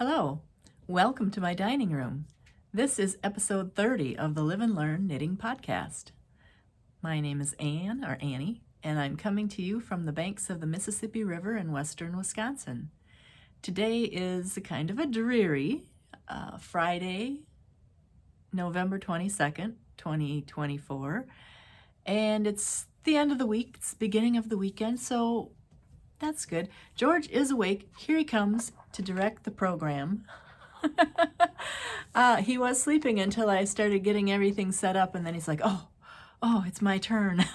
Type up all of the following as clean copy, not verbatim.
Hello, welcome to my dining room. This is episode 30 of the Live and Learn Knitting Podcast. My name is Anne, or Annie, and I'm coming to you from the banks of the Mississippi River in western Wisconsin. Today is kind of a dreary Friday, November 22nd, 2024, and it's the end of the week, it's the beginning of the weekend, so that's good. George is awake. Here he comes to direct the program. He was sleeping until I started getting everything set up, and then he's like, oh, it's my turn.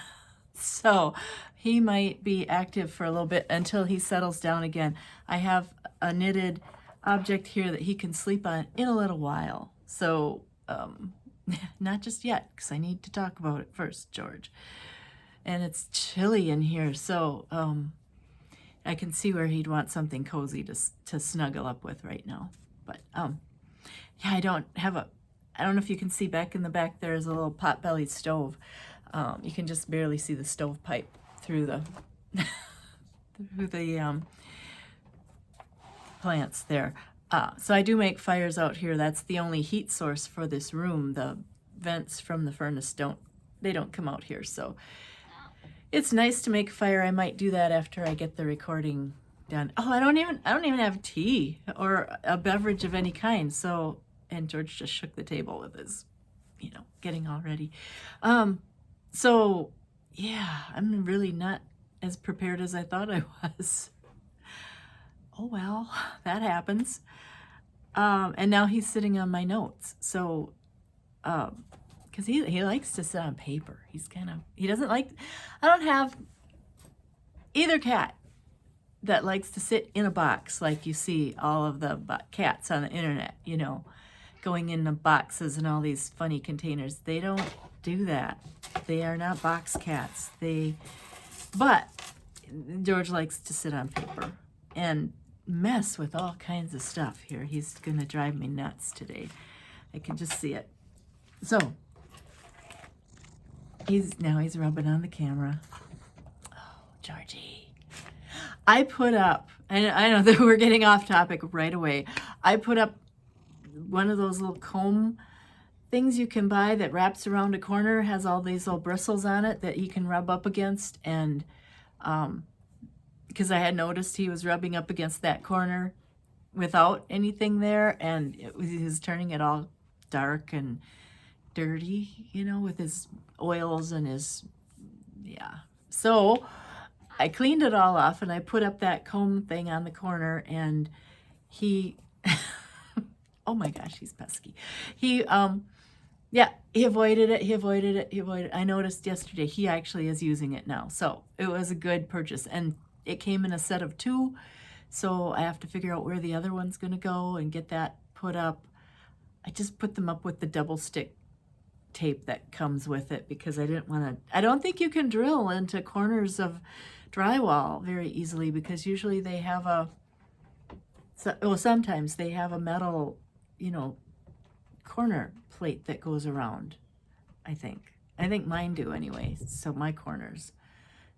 So he might be active for a little bit until he settles down again. I have a knitted object here that he can sleep on in a little while. So not just yet, because I need to talk about it first, George. And it's chilly in here, so I can see where he'd want something cozy to snuggle up with right now. But yeah, I don't know if you can see back in the back there's a little pot-bellied stove. You can just barely see the stovepipe through the through the plants there. So I do make fires out here. That's the only heat source for this room. The vents from the furnace don't come out here, so it's nice to make a fire. I might do that after I get the recording done. Oh, I don't even have tea or a beverage of any kind. So, and George just shook the table with his, getting all ready. So yeah, I'm really not as prepared as I thought I was. Oh well, that happens. And now he's sitting on my notes. So, because he likes to sit on paper. He doesn't like, I don't have either cat that likes to sit in a box like you see all of the cats on the internet, going into boxes and all these funny containers. They don't do that. They are not box cats. But George likes to sit on paper and mess with all kinds of stuff here. He's gonna drive me nuts today. I can just see it. So, he's rubbing on the camera. Oh, Georgie. I put up, and I know that we're getting off topic right away. I put up one of those little comb things you can buy that wraps around a corner, has all these little bristles on it that you can rub up against. And because I had noticed he was rubbing up against that corner without anything there, and he was turning it all dark and dirty, with his oils and his, yeah. So I cleaned it all off and I put up that comb thing on the corner, and he, oh my gosh, he's pesky. He avoided it. I noticed yesterday he actually is using it now. So it was a good purchase, and it came in a set of 2. So I have to figure out where the other one's going to go and get that put up. I just put them up with the double stick tape that comes with it because I didn't want to, I don't think you can drill into corners of drywall very easily, because usually they have sometimes they have a metal, corner plate that goes around. I think mine do anyway, so my corners.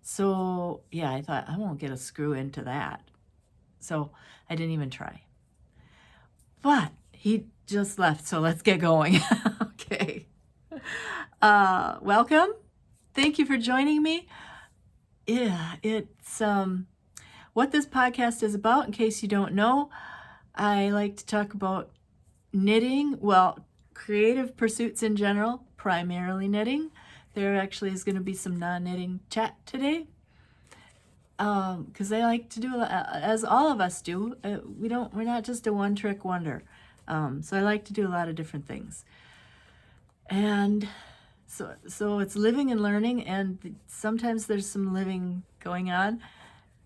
So yeah, I thought I won't get a screw into that. So I didn't even try. But he just left, so let's get going. Okay. Welcome. Thank you for joining me. Yeah, it's what this podcast is about. In case you don't know, I like to talk about knitting, creative pursuits in general, primarily knitting. There actually is going to be some non-knitting chat today, because I like to do, as all of us do. We're not just a one-trick wonder. So I like to do a lot of different things. And so it's living and learning, and sometimes there's some living going on.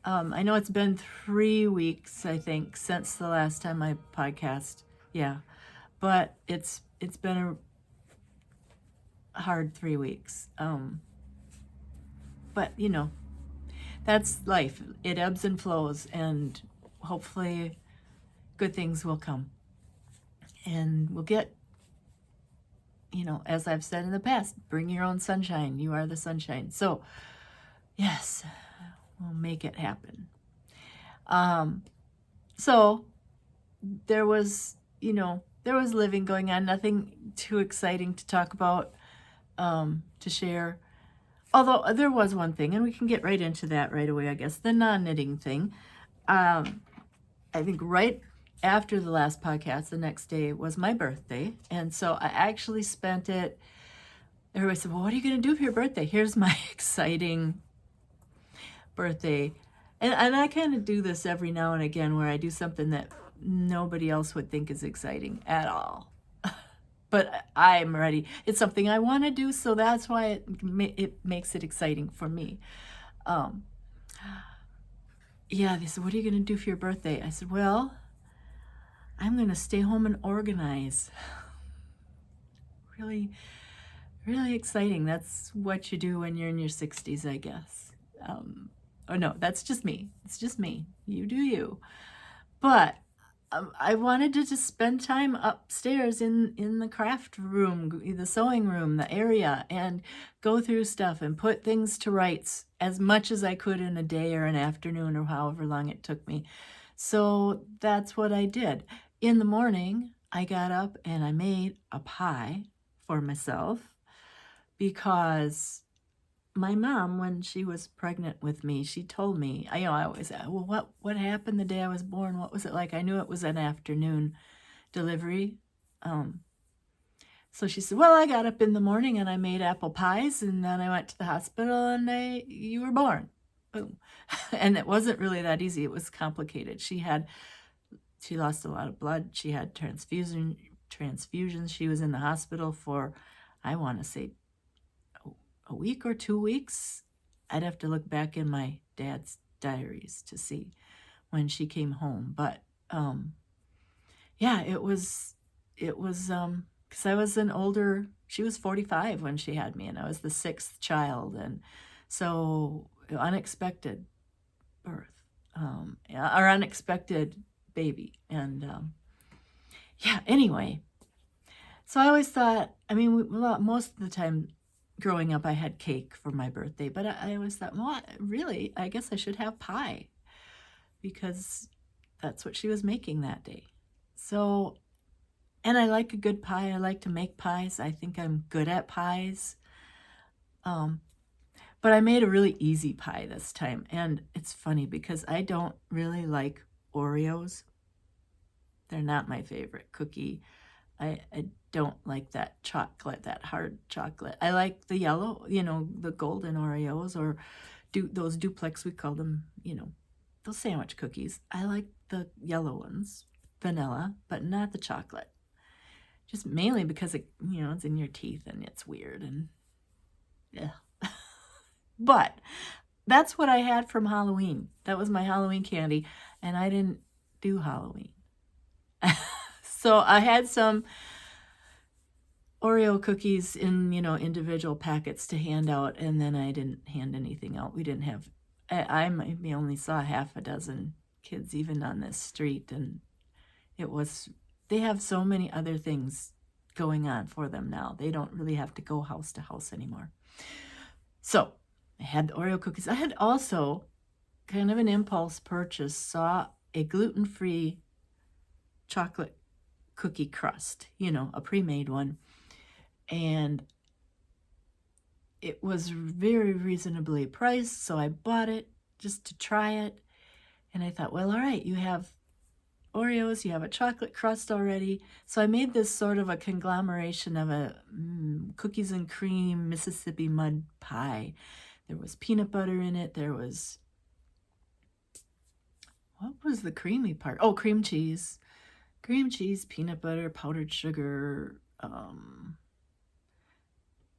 I know it's been 3 weeks, I think, since the last time I podcast. Yeah, but it's been a hard 3 weeks. But that's life. It ebbs and flows, and hopefully good things will come. And we'll get, as I've said in the past, bring your own sunshine. You are the sunshine. So, yes, we'll make it happen. So there was, there was living going on, nothing too exciting to talk about, to share. Although there was one thing, and we can get right into that right away, I guess, the non-knitting thing. I think right after the last podcast, the next day was my birthday. And so I actually spent it, everybody said, well, what are you going to do for your birthday? Here's my exciting birthday. And I kind of do this every now and again where I do something that nobody else would think is exciting at all. But I'm ready. It's something I want to do, so that's why it makes it exciting for me. Yeah, they said, what are you going to do for your birthday? I said, well, I'm going to stay home and organize. Really, really exciting. That's what you do when you're in your 60s, I guess. Oh, no, that's just me. It's just me. You do you. But I wanted to just spend time upstairs in the craft room, the sewing room, the area, and go through stuff and put things to rights as much as I could in a day or an afternoon or however long it took me. So that's what I did. In the morning, I got up and I made a pie for myself because my mom, when she was pregnant with me, she told me, I always ask, well, what happened the day I was born? What was it like? I knew it was an afternoon delivery. So she said, well, I got up in the morning and I made apple pies, and then I went to the hospital and you were born. Boom. And it wasn't really that easy. It was complicated. She lost a lot of blood. She had transfusions. She was in the hospital for, I want to say, a week or 2 weeks. I'd have to look back in my dad's diaries to see when she came home. But yeah, it was because I was she was 45 when she had me, and I was the 6th child, and so unexpected birth, or unexpected baby, and yeah. Anyway, so I always thought, I mean, most of the time growing up, I had cake for my birthday, but I always thought, well, really, I guess I should have pie because that's what she was making that day. So, and I like a good pie. I like to make pies. I think I'm good at pies. But I made a really easy pie this time. And it's funny because I don't really like Oreos. They're not my favorite cookie. I don't like that chocolate, that hard chocolate. I like the yellow, the golden Oreos, or those duplex, we call them, those sandwich cookies. I like the yellow ones, vanilla, but not the chocolate. Just mainly because it's in your teeth and it's weird and yeah. But that's what I had from Halloween. That was my Halloween candy, and I didn't do Halloween. So I had some Oreo cookies in, individual packets to hand out, and then I didn't hand anything out. We didn't have, I maybe only saw half a dozen kids even on this street, and they have so many other things going on for them now. They don't really have to go house to house anymore. So I had the Oreo cookies. I had also kind of an impulse purchase, saw a gluten-free chocolate cookie crust, a pre-made one. And it was very reasonably priced, so I bought it just to try it. And I thought, well, all right, you have Oreos, you have a chocolate crust already. So I made this sort of a conglomeration of a cookies and cream Mississippi mud pie. There was peanut butter in it. There was, what was the creamy part? Oh, cream cheese. Cream cheese, peanut butter, powdered sugar,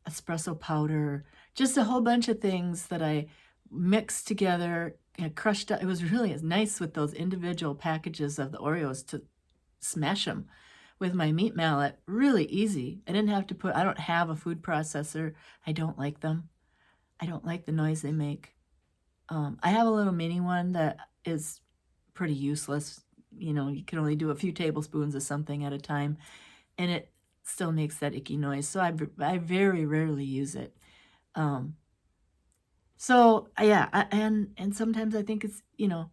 espresso powder, just a whole bunch of things that I mixed together and crushed up. It was really nice with those individual packages of the Oreos to smash them with my meat mallet. Really easy. I don't have a food processor. I don't like them. I don't like the noise they make. I have a little mini one that is pretty useless. You can only do a few tablespoons of something at a time, and it still makes that icky noise. So I very rarely use it. So yeah, and sometimes I think it's, I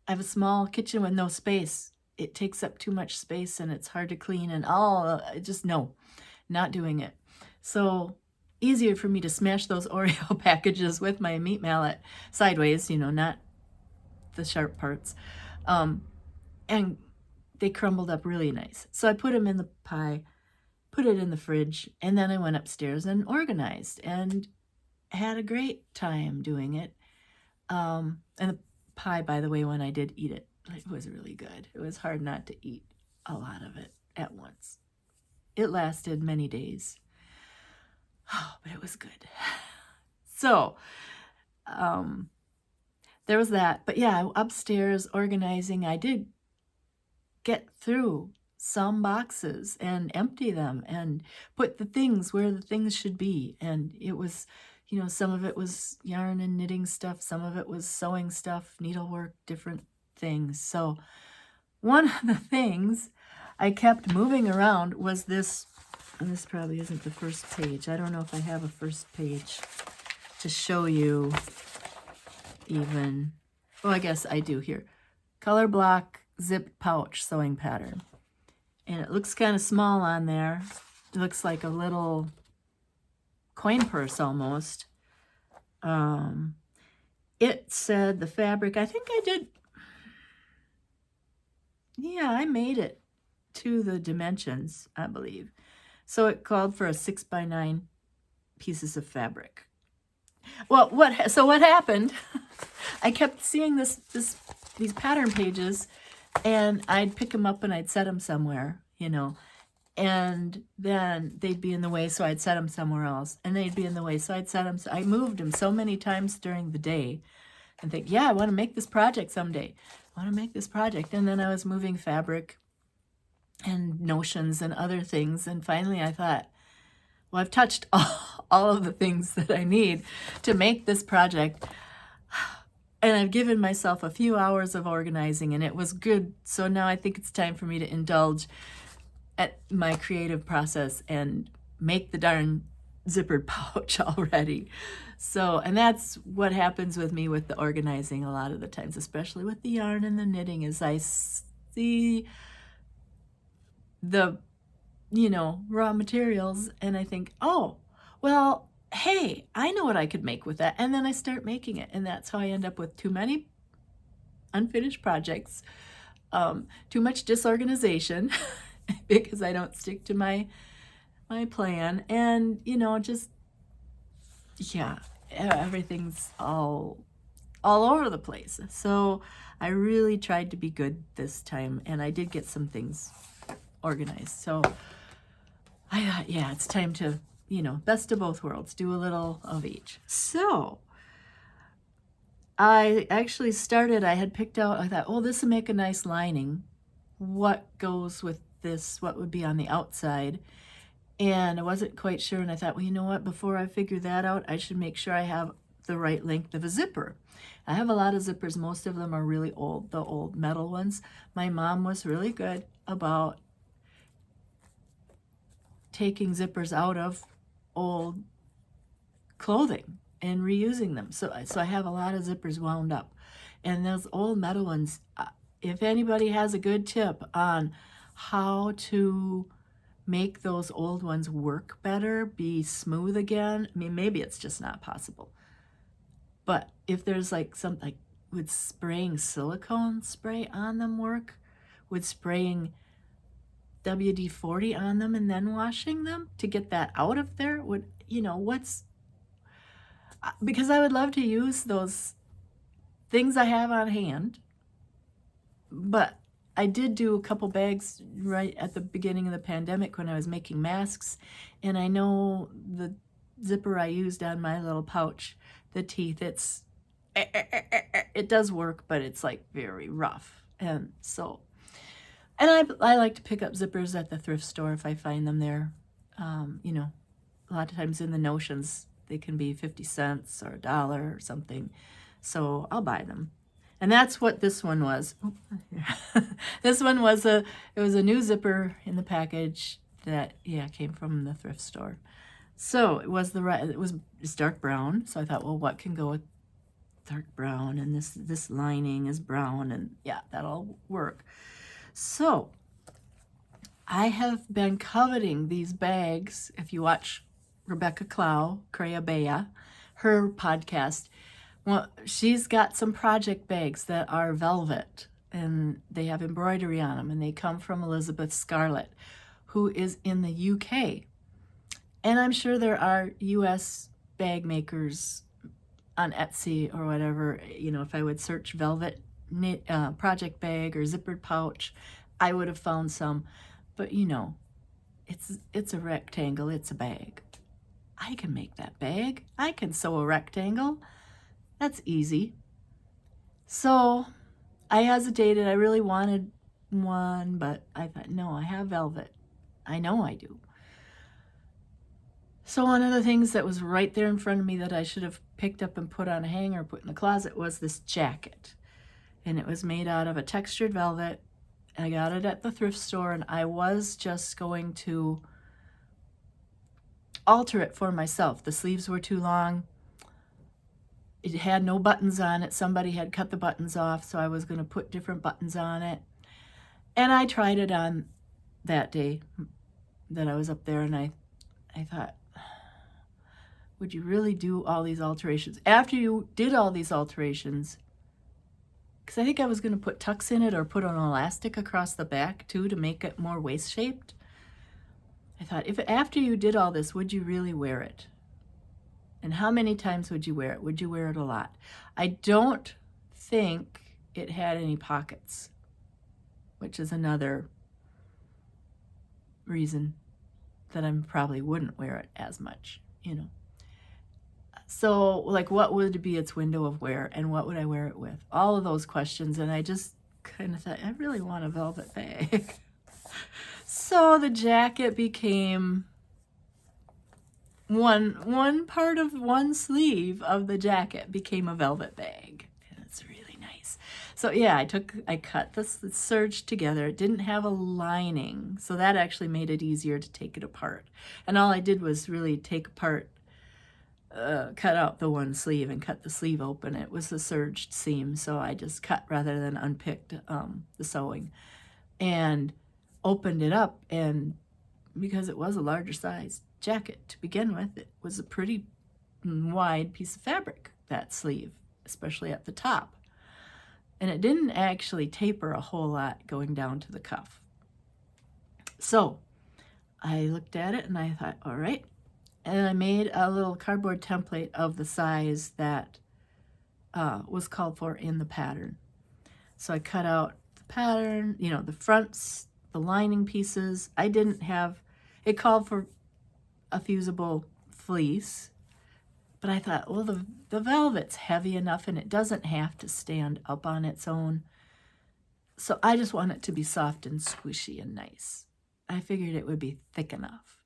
have a small kitchen with no space. it takes up too much space and it's hard to clean and just no, not doing it. So easier for me to smash those Oreo packages with my meat mallet sideways, not the sharp parts. And they crumbled up really nice. So I put them in the pie, put it in the fridge, and then I went upstairs and organized and had a great time doing it. And the pie, by the way, when I did eat it, it was really good. It was hard not to eat a lot of it at once. It lasted many days. Oh, but it was good. So, there was that. But yeah, upstairs organizing, I did get through some boxes and empty them and put the things where the things should be. And it was, some of it was yarn and knitting stuff. Some of it was sewing stuff, needlework, different things. So one of the things I kept moving around was this, and this probably isn't the first page. I don't know if I have a first page to show you even. Oh, I guess I do here. Color block zip pouch sewing pattern. And it looks kind of small on there. It looks like a little coin purse almost. It said the fabric, I think I did, yeah, I made it to the dimensions, I believe. So it called for a 6x9 pieces of fabric. Well, what happened, I kept seeing these pattern pages, and I'd pick them up and I'd set them somewhere, and then they'd be in the way, so I'd set them somewhere else, and they'd be in the way, so I'd set them. I moved them so many times during the day and think, yeah, I want to make this project someday. I want to make this project. And then I was moving fabric and notions and other things, and finally I thought, well, I've touched all of the things that I need to make this project. And I've given myself a few hours of organizing, and it was good. So now I think it's time for me to indulge at my creative process and make the darn zippered pouch already. So, and that's what happens with me with the organizing a lot of the times, especially with the yarn and the knitting, is I see the, raw materials and I think, oh, well, hey, I know what I could make with that. And then I start making it. And that's how I end up with too many unfinished projects, too much disorganization because I don't stick to my plan. And, just, yeah, everything's all over the place. So I really tried to be good this time, and I did get some things organized. So I thought, yeah, it's time to, best of both worlds, do a little of each. So I actually started, I had picked out, I thought, oh, this would make a nice lining. What goes with this? What would be on the outside? And I wasn't quite sure, and I thought, well, you know what, before I figure that out, I should make sure I have the right length of a zipper. I have a lot of zippers. Most of them are really old, the old metal ones. My mom was really good about taking zippers out of old clothing and reusing them. So I have a lot of zippers wound up. And those old metal ones, if anybody has a good tip on how to make those old ones work better, be smooth again, I mean, maybe it's just not possible. But if there's would spraying silicone spray on them work? Would spraying WD-40 on them and then washing them to get that out of there? Because I would love to use those things I have on hand, but I did do a couple bags right at the beginning of the pandemic when I was making masks, and I know the zipper I used on my little pouch, the teeth, it does work, but it's very rough. And so, and I like to pick up zippers at the thrift store if I find them there. A lot of times in the notions, they can be 50 cents or $1 or something. So I'll buy them. And that's what this one was. This one was it was a new zipper in the package that, came from the thrift store. So it's dark brown. So I thought, well, what can go with dark brown? And this lining is brown, and yeah, that'll work. So I have been coveting these bags. If you watch Rebecca Clow, Crea Bea, her podcast, well, she's got some project bags that are velvet and they have embroidery on them, and they come from Elizabeth Scarlett, who is in the UK. And I'm sure there are US bag makers on Etsy or whatever. You know, if I would search velvet knit project bag or zippered pouch, I would have found some. But you know, it's a rectangle, it's a bag. I can make that bag. I can sew a rectangle. That's easy. So I hesitated. I really wanted one, but I thought, no, I have velvet. I know I do. So one of the things that was right there in front of me that I should have picked up and put on a hanger, put in the closet, was this jacket. And it was made out of a textured velvet. I got it at the thrift store, and I was just going to alter it for myself. The sleeves were too long. It had no buttons on it. Somebody had cut the buttons off, so I was going to put different buttons on it. And I tried it on that day that I was up there, and I thought, would you really do all these alterations? After you did all these alterations, because I think I was going to put tucks in it or put an elastic across the back too to make it more waist-shaped. I thought, if after you did all this, would you really wear it? And how many times would you wear it? Would you wear it a lot? I don't think it had any pockets, which is another reason that I probably wouldn't wear it as much, you know. So, like, what would be its window of wear, and what would I wear it with? All of those questions, and I just kind of thought, I really want a velvet bag. So the jacket became one part of one sleeve of the jacket became a velvet bag. And it's really nice. So yeah, I cut the serge together. It didn't have a lining, so that actually made it easier to take it apart. And all I did was really take apart, cut out the one sleeve and cut the sleeve open. It was a serged seam, so I just cut rather than unpicked the sewing, and opened it up. And because it was a larger size jacket to begin with, it was a pretty wide piece of fabric, that sleeve, especially at the top. And it didn't actually taper a whole lot going down to the cuff. So I looked at it and I thought, all right. And I made a little cardboard template of the size that was called for in the pattern. So I cut out the pattern, you know, the fronts, the lining pieces. I didn't have, it called for a fusible fleece, but I thought, well, the velvet's heavy enough and it doesn't have to stand up on its own. So I just want it to be soft and squishy and nice. I figured it would be thick enough,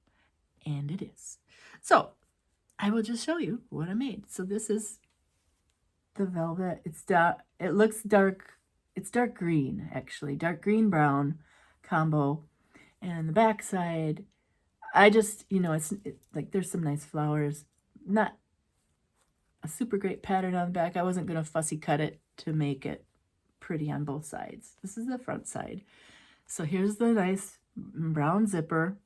and it is. So I will just show you what I made. So this is the velvet. It looks dark. It's dark green, actually, dark green brown combo. And the back side, I just, you know, it's like there's some nice flowers. Not a super great pattern on the back. I wasn't going to fussy cut it to make it pretty on both sides. This is the front side. So here's the nice brown zipper.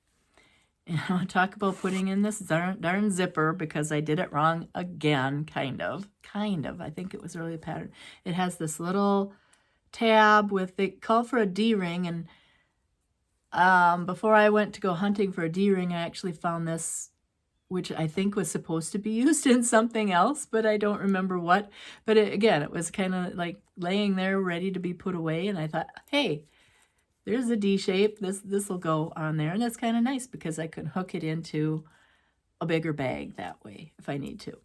And I want to talk about putting in this darn zipper because I did it wrong again, kind of. I think it was really a pattern. It has this little tab with, they call for a D-ring, and before I went to go hunting for a D-ring, I actually found this, which I think was supposed to be used in something else, but I don't remember what. But again, it was kind of like laying there ready to be put away, and I thought, hey, there's a D shape. This will go on there, and that's kind of nice because I can hook it into a bigger bag that way if I need to.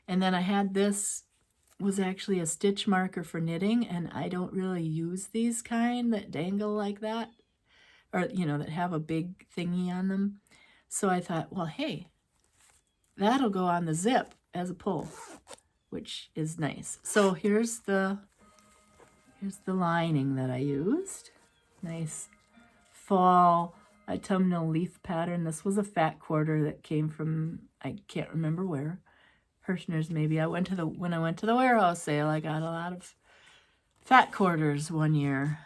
And then I had this, was actually a stitch marker for knitting, and I don't really use these kind that dangle like that, or, you know, that have a big thingy on them. So I thought, well, hey, that'll go on the zip as a pull, which is nice. So here's the lining that I used. Nice fall autumnal leaf pattern. This was a fat quarter that came from, I can't remember where, Hirschner's maybe. When I went to the warehouse sale, I got a lot of fat quarters one year.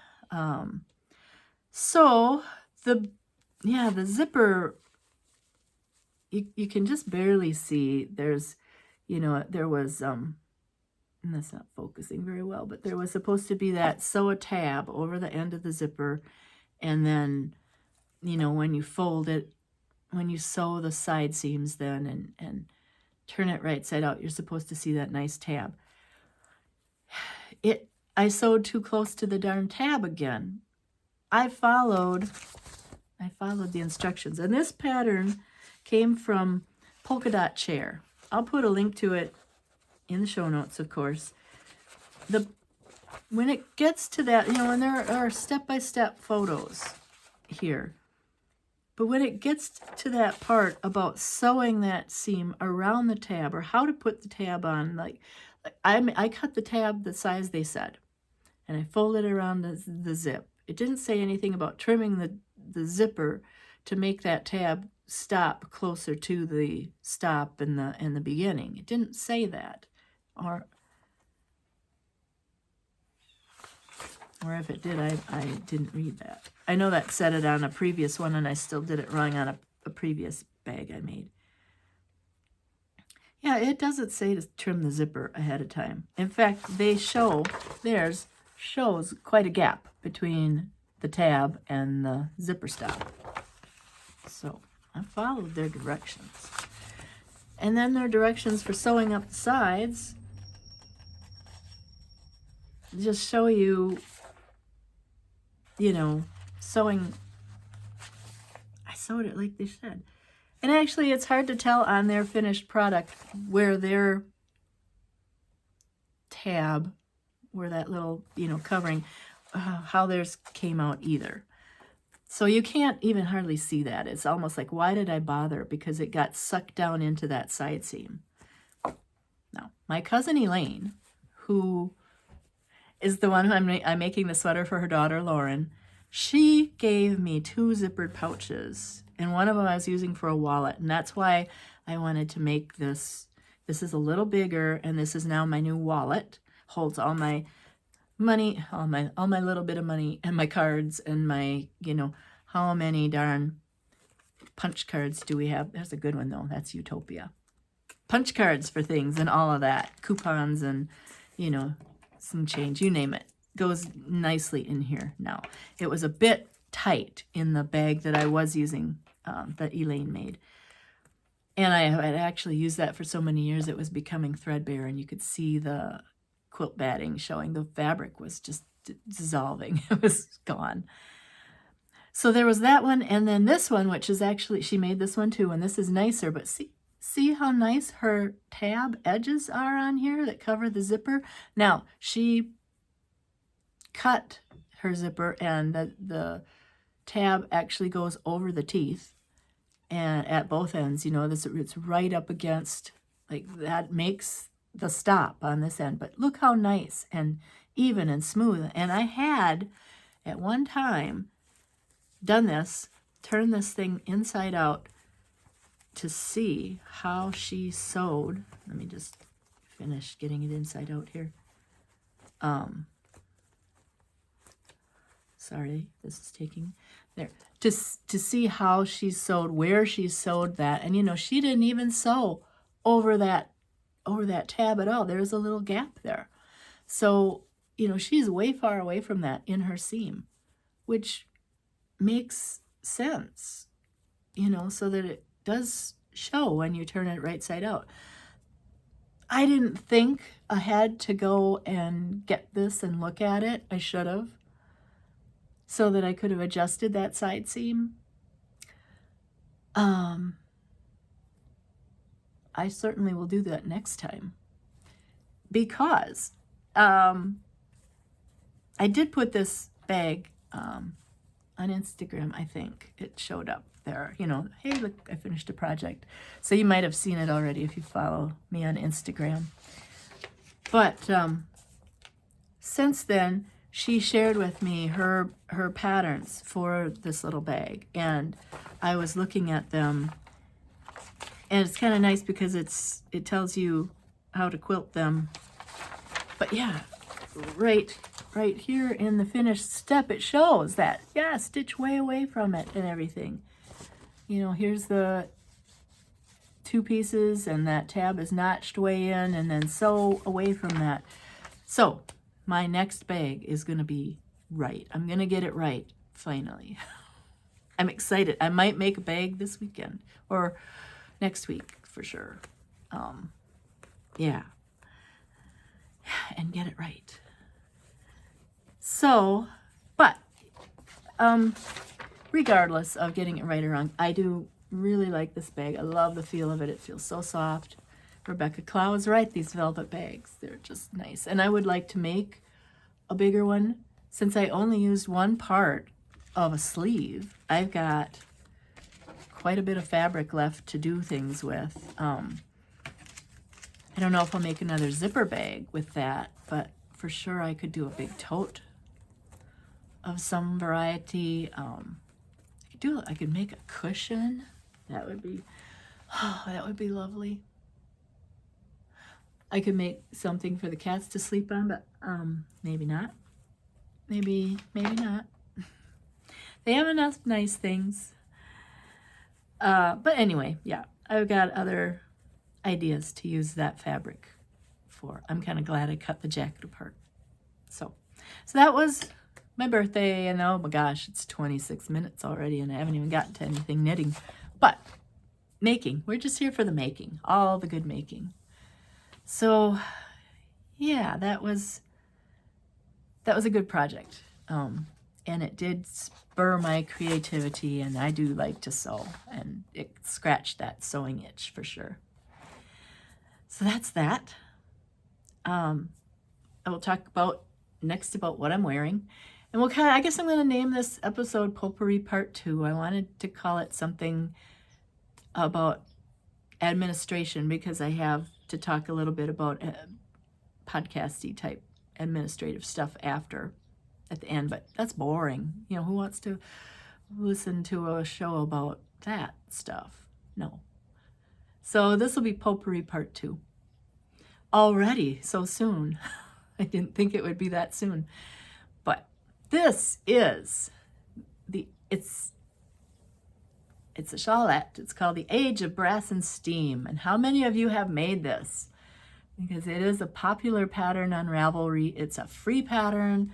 So the zipper, you can just barely see. There's, there was, and that's not focusing very well, but there was supposed to be that sew a tab over the end of the zipper, and then, when you fold it, when you sew the side seams then and turn it right side out, you're supposed to see that nice tab. I sewed too close to the darn tab again. I followed the instructions, and this pattern came from Polka Dot Chair. I'll put a link to it in the show notes, of course. When it gets to that, and there are step-by-step photos here, but when it gets to that part about sewing that seam around the tab, or how to put the tab on, like I cut the tab the size they said, and I folded around the zip. It didn't say anything about trimming the zipper to make that tab stop closer to the stop in the beginning. It didn't say that, or if it did, I didn't read that. I know that said it on a previous one, and I still did it wrong on a previous bag I made. Yeah, it doesn't say to trim the zipper ahead of time. In fact, theirs shows quite a gap between the tab and the zipper stop. So I followed their directions. And then their directions for sewing up the sides just show you, sewing. I sewed it like they said. And actually, it's hard to tell on their finished product where their tab, where that little, covering, how theirs came out either. So you can't even hardly see that. It's almost like, why did I bother? Because it got sucked down into that side seam. Now, my cousin Elaine, who is the one who I'm making the sweater for her daughter, Lauren, she gave me 2 zippered pouches, and one of them I was using for a wallet, and that's why I wanted to make this. This is a little bigger, and this is now my new wallet. Holds all my money, all my little bit of money, and my cards, and my, how many darn punch cards do we have? There's a good one, though. That's Utopia. Punch cards for things and all of that. Coupons and, some change, you name it. Goes nicely in here now. It was a bit tight in the bag that I was using, that Elaine made. And I had actually used that for so many years, it was becoming threadbare, and you could see the quilt batting showing. The fabric was just dissolving. It was gone. So there was that one, and then this one, which is actually, she made this one too, and this is nicer, but see how nice her tab edges are on here that cover the zipper? Now, she cut her zipper, and the tab actually goes over the teeth, and at both ends, it's right up against, like, that makes the stop on this end. But look how nice and even and smooth. And I had, at one time, done this, turned this thing inside out to see how she sewed. Let me just finish getting it inside out here. Sorry, this is taking there. To see how she sewed, where she sewed that. And, she didn't even sew over that tab at all. There's a little gap there. So, she's way far away from that in her seam, which makes sense, so that it does show when you turn it right side out. I didn't think ahead to go and get this and look at it. I should have, so that I could have adjusted that side seam. I certainly will do that next time, because I did put this bag on Instagram. I think it showed up there, hey, look, I finished a project. So you might have seen it already if you follow me on Instagram. But since then, she shared with me her patterns for this little bag, and I was looking at them, and it's kind of nice because it tells you how to quilt them. But yeah, right right here in the finished step, it shows that, yeah, stitch way away from it and everything. You know, here's the 2 pieces, and that tab is notched way in, and then sew away from that. So my next bag is going to be right. I'm going to get it right, finally. I'm excited. I might make a bag this weekend or next week for sure. Yeah. And get it right. So, but regardless of getting it right or wrong, I do really like this bag. I love the feel of it. It feels so soft. Rebecca Clow is right. These velvet bags, they're just nice. And I would like to make a bigger one. Since I only used one part of a sleeve, I've got quite a bit of fabric left to do things with. I don't know if I'll make another zipper bag with that, but for sure I could do a big tote of some variety. I could make a cushion. That would be lovely. I could make something for the cats to sleep on, but maybe not. Maybe not. They have enough nice things. But anyway, yeah, I've got other ideas to use that fabric for. I'm kind of glad I cut the jacket apart. So that was my birthday, and oh my gosh, it's 26 minutes already, and I haven't even gotten to anything knitting. But making, we're just here for the making, all the good making. So yeah, that was a good project. And it did spur my creativity, and I do like to sew, and it scratched that sewing itch for sure. So that's that. I will talk next about what I'm wearing. And I guess I'm going to name this episode Potpourri Part 2. I wanted to call it something about administration because I have to talk a little bit about podcasty type administrative stuff at the end, but that's boring. You know, who wants to listen to a show about that stuff? No. So this will be Potpourri Part 2. Already, so soon. I didn't think it would be that soon. But this is it's a shawlette. It's called The Age of Brass and Steam. And how many of you have made this? Because it is a popular pattern on Ravelry. It's a free pattern.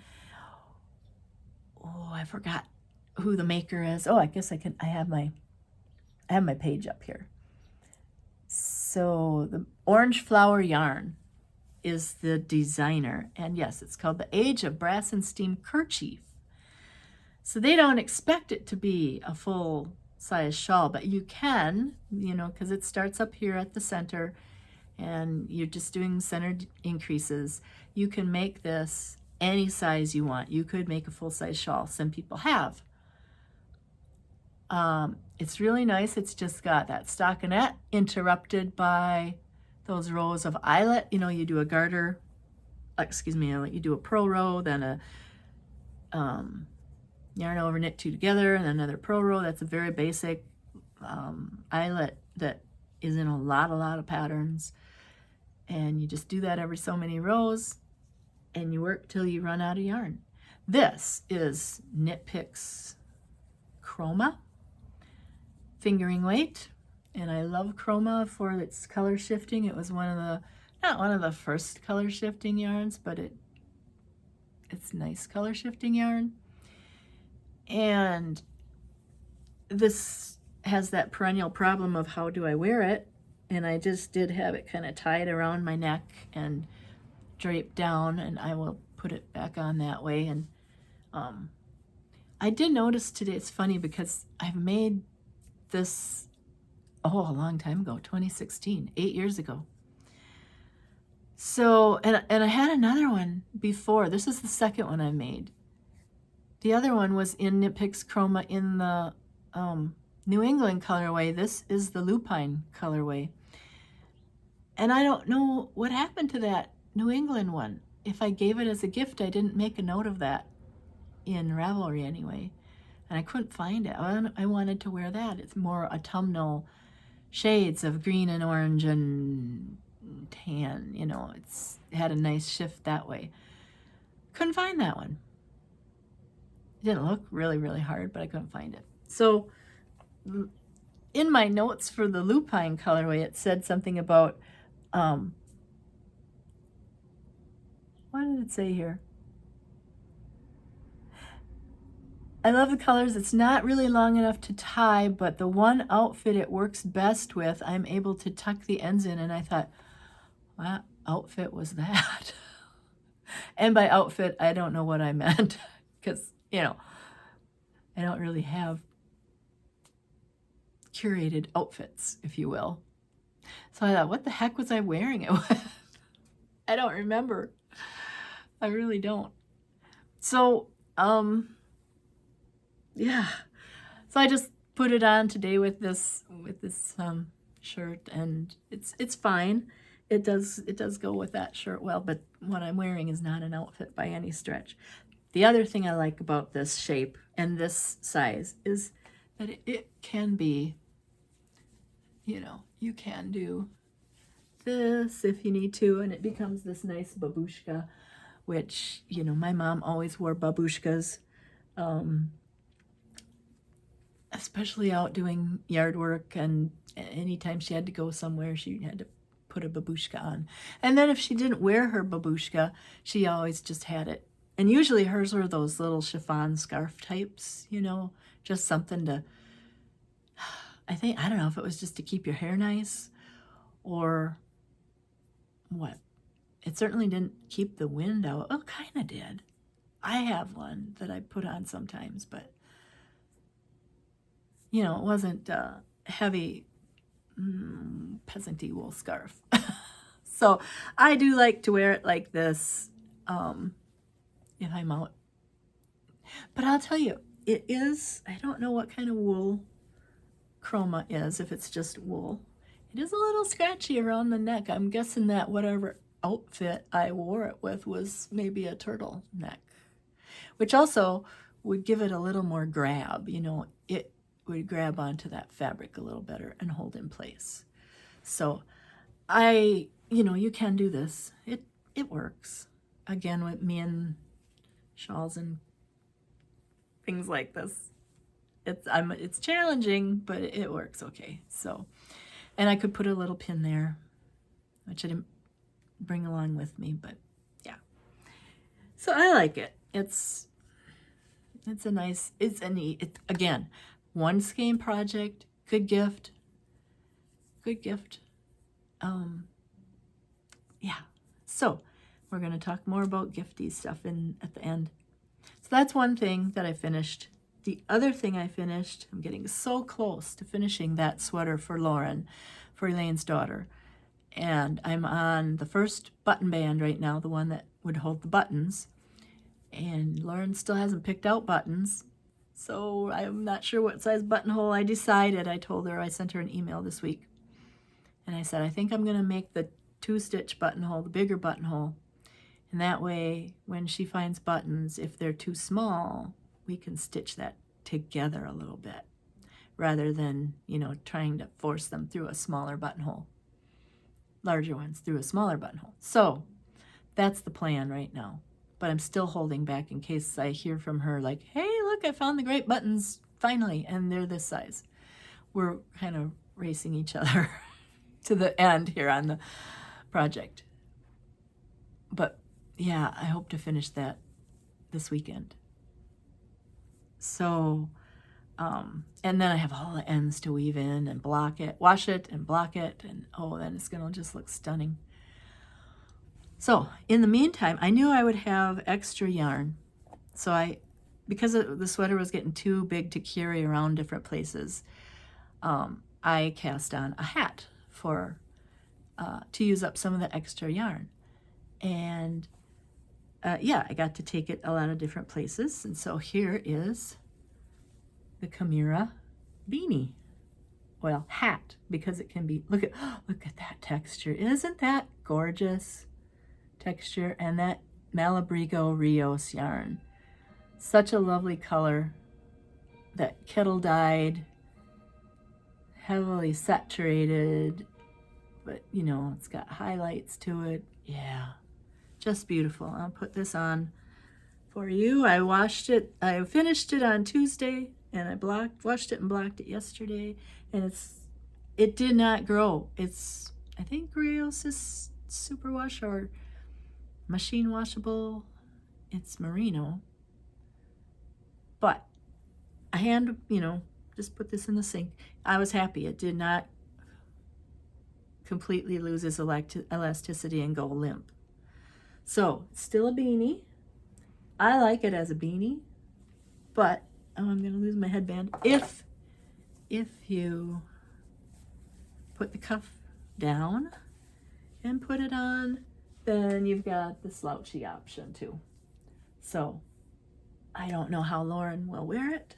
Oh, I forgot who the maker is. Oh, I guess I have my page up here. So the Orange Flower Yarn is the designer. And yes, it's called The Age of Brass and Steam Kerchief. So they don't expect it to be a full-size shawl, but you can, you know, because it starts up here at the center and you're just doing center increases. You can make this any size you want. You could make a full-size shawl. Some people have. It's really nice. It's just got that stockinette interrupted by those rows of eyelet. You know, you do a garter, you do a purl row, then a yarn over knit 2 together, and another purl row. That's a very basic eyelet that is in a lot of patterns. And you just do that every so many rows, and you work till you run out of yarn. This is Knit Picks Chroma fingering weight, and I love Chroma for its color shifting. It was not one of the first color shifting yarns, but it's nice color shifting yarn. And this has that perennial problem of how do I wear it, and I just did have it kind of tied around my neck and draped down, and I will put it back on that way. And I did notice today, it's funny because I've made this a long time ago, 2016, 8 years ago. So, and I had another one before. This is the second one I made. The other one was in Knit Picks Chroma in the New England colorway. This is the Lupine colorway. And I don't know what happened to that New England one. If I gave it as a gift, I didn't make a note of that in Ravelry anyway. And I couldn't find it. I wanted to wear that. It's more autumnal shades of green and orange and tan. You know, it had a nice shift that way. Couldn't find that one. It didn't look really, really hard, but I couldn't find it. So in my notes for the lupine colorway, it said something about, what did it say here? I love the colors. It's not really long enough to tie, but the one outfit it works best with, I'm able to tuck the ends in. And I thought, what outfit was that? And by outfit, I don't know what I meant because, you know, I don't really have curated outfits, if you will. So I thought, what the heck was I wearing it with? I don't remember. I really don't. So, yeah. So I just put it on today with this shirt, and it's fine. It does go with that shirt well, but what I'm wearing is not an outfit by any stretch. The other thing I like about this shape and this size is that it can be, you know, you can do this if you need to, and it becomes this nice babushka, which, you know, my mom always wore babushkas, especially out doing yard work, and anytime she had to go somewhere, she had to put a babushka on. And then if she didn't wear her babushka, she always just had it. And usually hers were those little chiffon scarf types, you know, just something to, I don't know if it was just to keep your hair nice or what. It certainly didn't keep the wind out. Oh, kind of did. I have one that I put on sometimes, but, you know, it wasn't a heavy peasanty wool scarf. So I do like to wear it like this if I'm out. But I'll tell you, it is, I don't know what kind of wool chroma is, if it's just wool. It is a little scratchy around the neck. I'm guessing that whatever outfit I wore it with was maybe a turtleneck, which also would give it a little more grab. You know, it would grab onto that fabric a little better and hold in place. So you know, you can do this. It works. Again, with me and shawls and things like this. It's challenging, but it works okay. So, and I could put a little pin there, which I didn't bring along with me, but yeah. So I like it. It's a neat, again, one skein project, good gift. Yeah. So we're going to talk more about gifty stuff at the end. So that's one thing that I finished. The other thing I finished, I'm getting so close to finishing that sweater for Lauren, for Elaine's daughter. And I'm on the first button band right now, the one that would hold the buttons. And Lauren still hasn't picked out buttons. So I'm not sure what size buttonhole I decided. I told her, I sent her an email this week. And I said, I think I'm going to make the 2-stitch buttonhole, the bigger buttonhole. And that way, when she finds buttons, if they're too small, we can stitch that together a little bit, rather than, you know, trying to force them through a smaller buttonhole, larger ones through a smaller buttonhole. So that's the plan right now. But I'm still holding back in case I hear from her like, hey, look, I found the great buttons finally, and they're this size. We're kind of racing each other to the end here on the project. But yeah, I hope to finish that this weekend. So, and then I have all the ends to weave in and block it, wash it and block it, and oh, then it's gonna just look stunning. So in the meantime, I knew I would have extra yarn. So because the sweater was getting too big to carry around different places, I cast on a hat to use up some of the extra yarn. And yeah, I got to take it a lot of different places. And so here is the Chimera beanie. Well, hat, because it can be, look at that texture. Isn't that gorgeous? Texture, and that Malabrigo Rios yarn. Such a lovely color. That kettle dyed, heavily saturated, but you know, it's got highlights to it. Yeah, just beautiful. I'll put this on for you. I finished it on Tuesday, and I washed it and blocked it yesterday, and it did not grow. It's, I think, Rios is superwash or machine washable. It's merino. But just put this in the sink. I was happy. It did not completely lose its elasticity and go limp. So, it's still a beanie. I like it as a beanie, but I'm going to lose my headband. If you put the cuff down and put it on, then you've got the slouchy option too. So, I don't know how Lauren will wear it.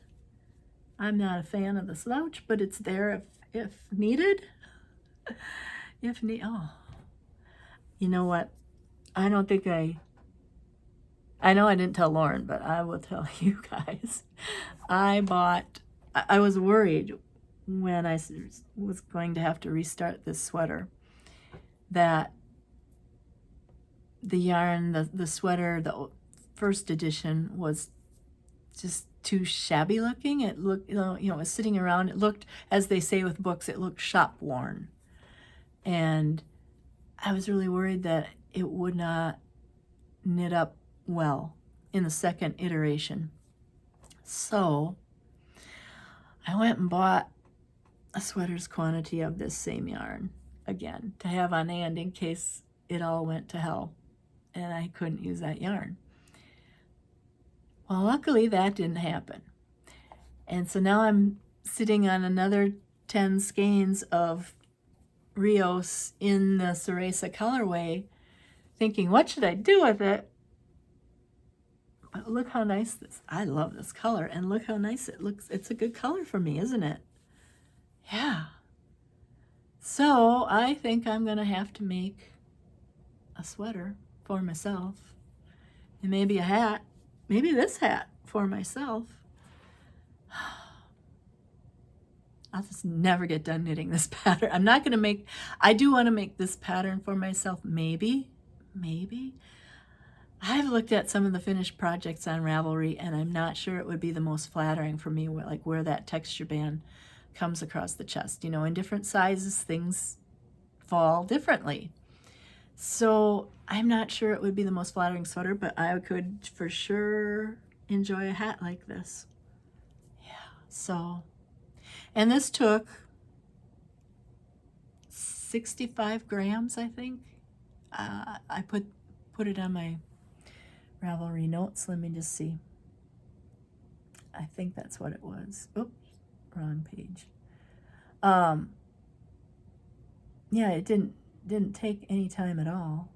I'm not a fan of the slouch, but it's there if needed. Oh, you know what? I know I didn't tell Lauren, but I will tell you guys. I was worried when I was going to have to restart this sweater that the yarn, the sweater, the first edition was just too shabby looking. It looked, it was sitting around. It looked, as they say with books, it looked shop worn. And I was really worried that it would not knit up well in the second iteration. So I went and bought a sweater's quantity of this same yarn again to have on hand in case it all went to hell and I couldn't use that yarn. Well, luckily that didn't happen. And so now I'm sitting on another 10 skeins of Rios in the Ceresa colorway, thinking, what should I do with it? But look how nice I love this color, and look how nice it looks. It's a good color for me, isn't it? Yeah. So I think I'm going to have to make a sweater for myself, and maybe a hat. Maybe this hat for myself. I'll just never get done knitting this pattern. I do want to make this pattern for myself. Maybe. I've looked at some of the finished projects on Ravelry, and I'm not sure it would be the most flattering for me, like where that texture band comes across the chest. In different sizes, things fall differently. So I'm not sure it would be the most flattering sweater, but I could for sure enjoy a hat like this. Yeah, so, and this took 65 grams, I think. I put it on my Ravelry notes. Let me just see. I think that's what it was. Oops, wrong page. Yeah, it didn't take any time at all.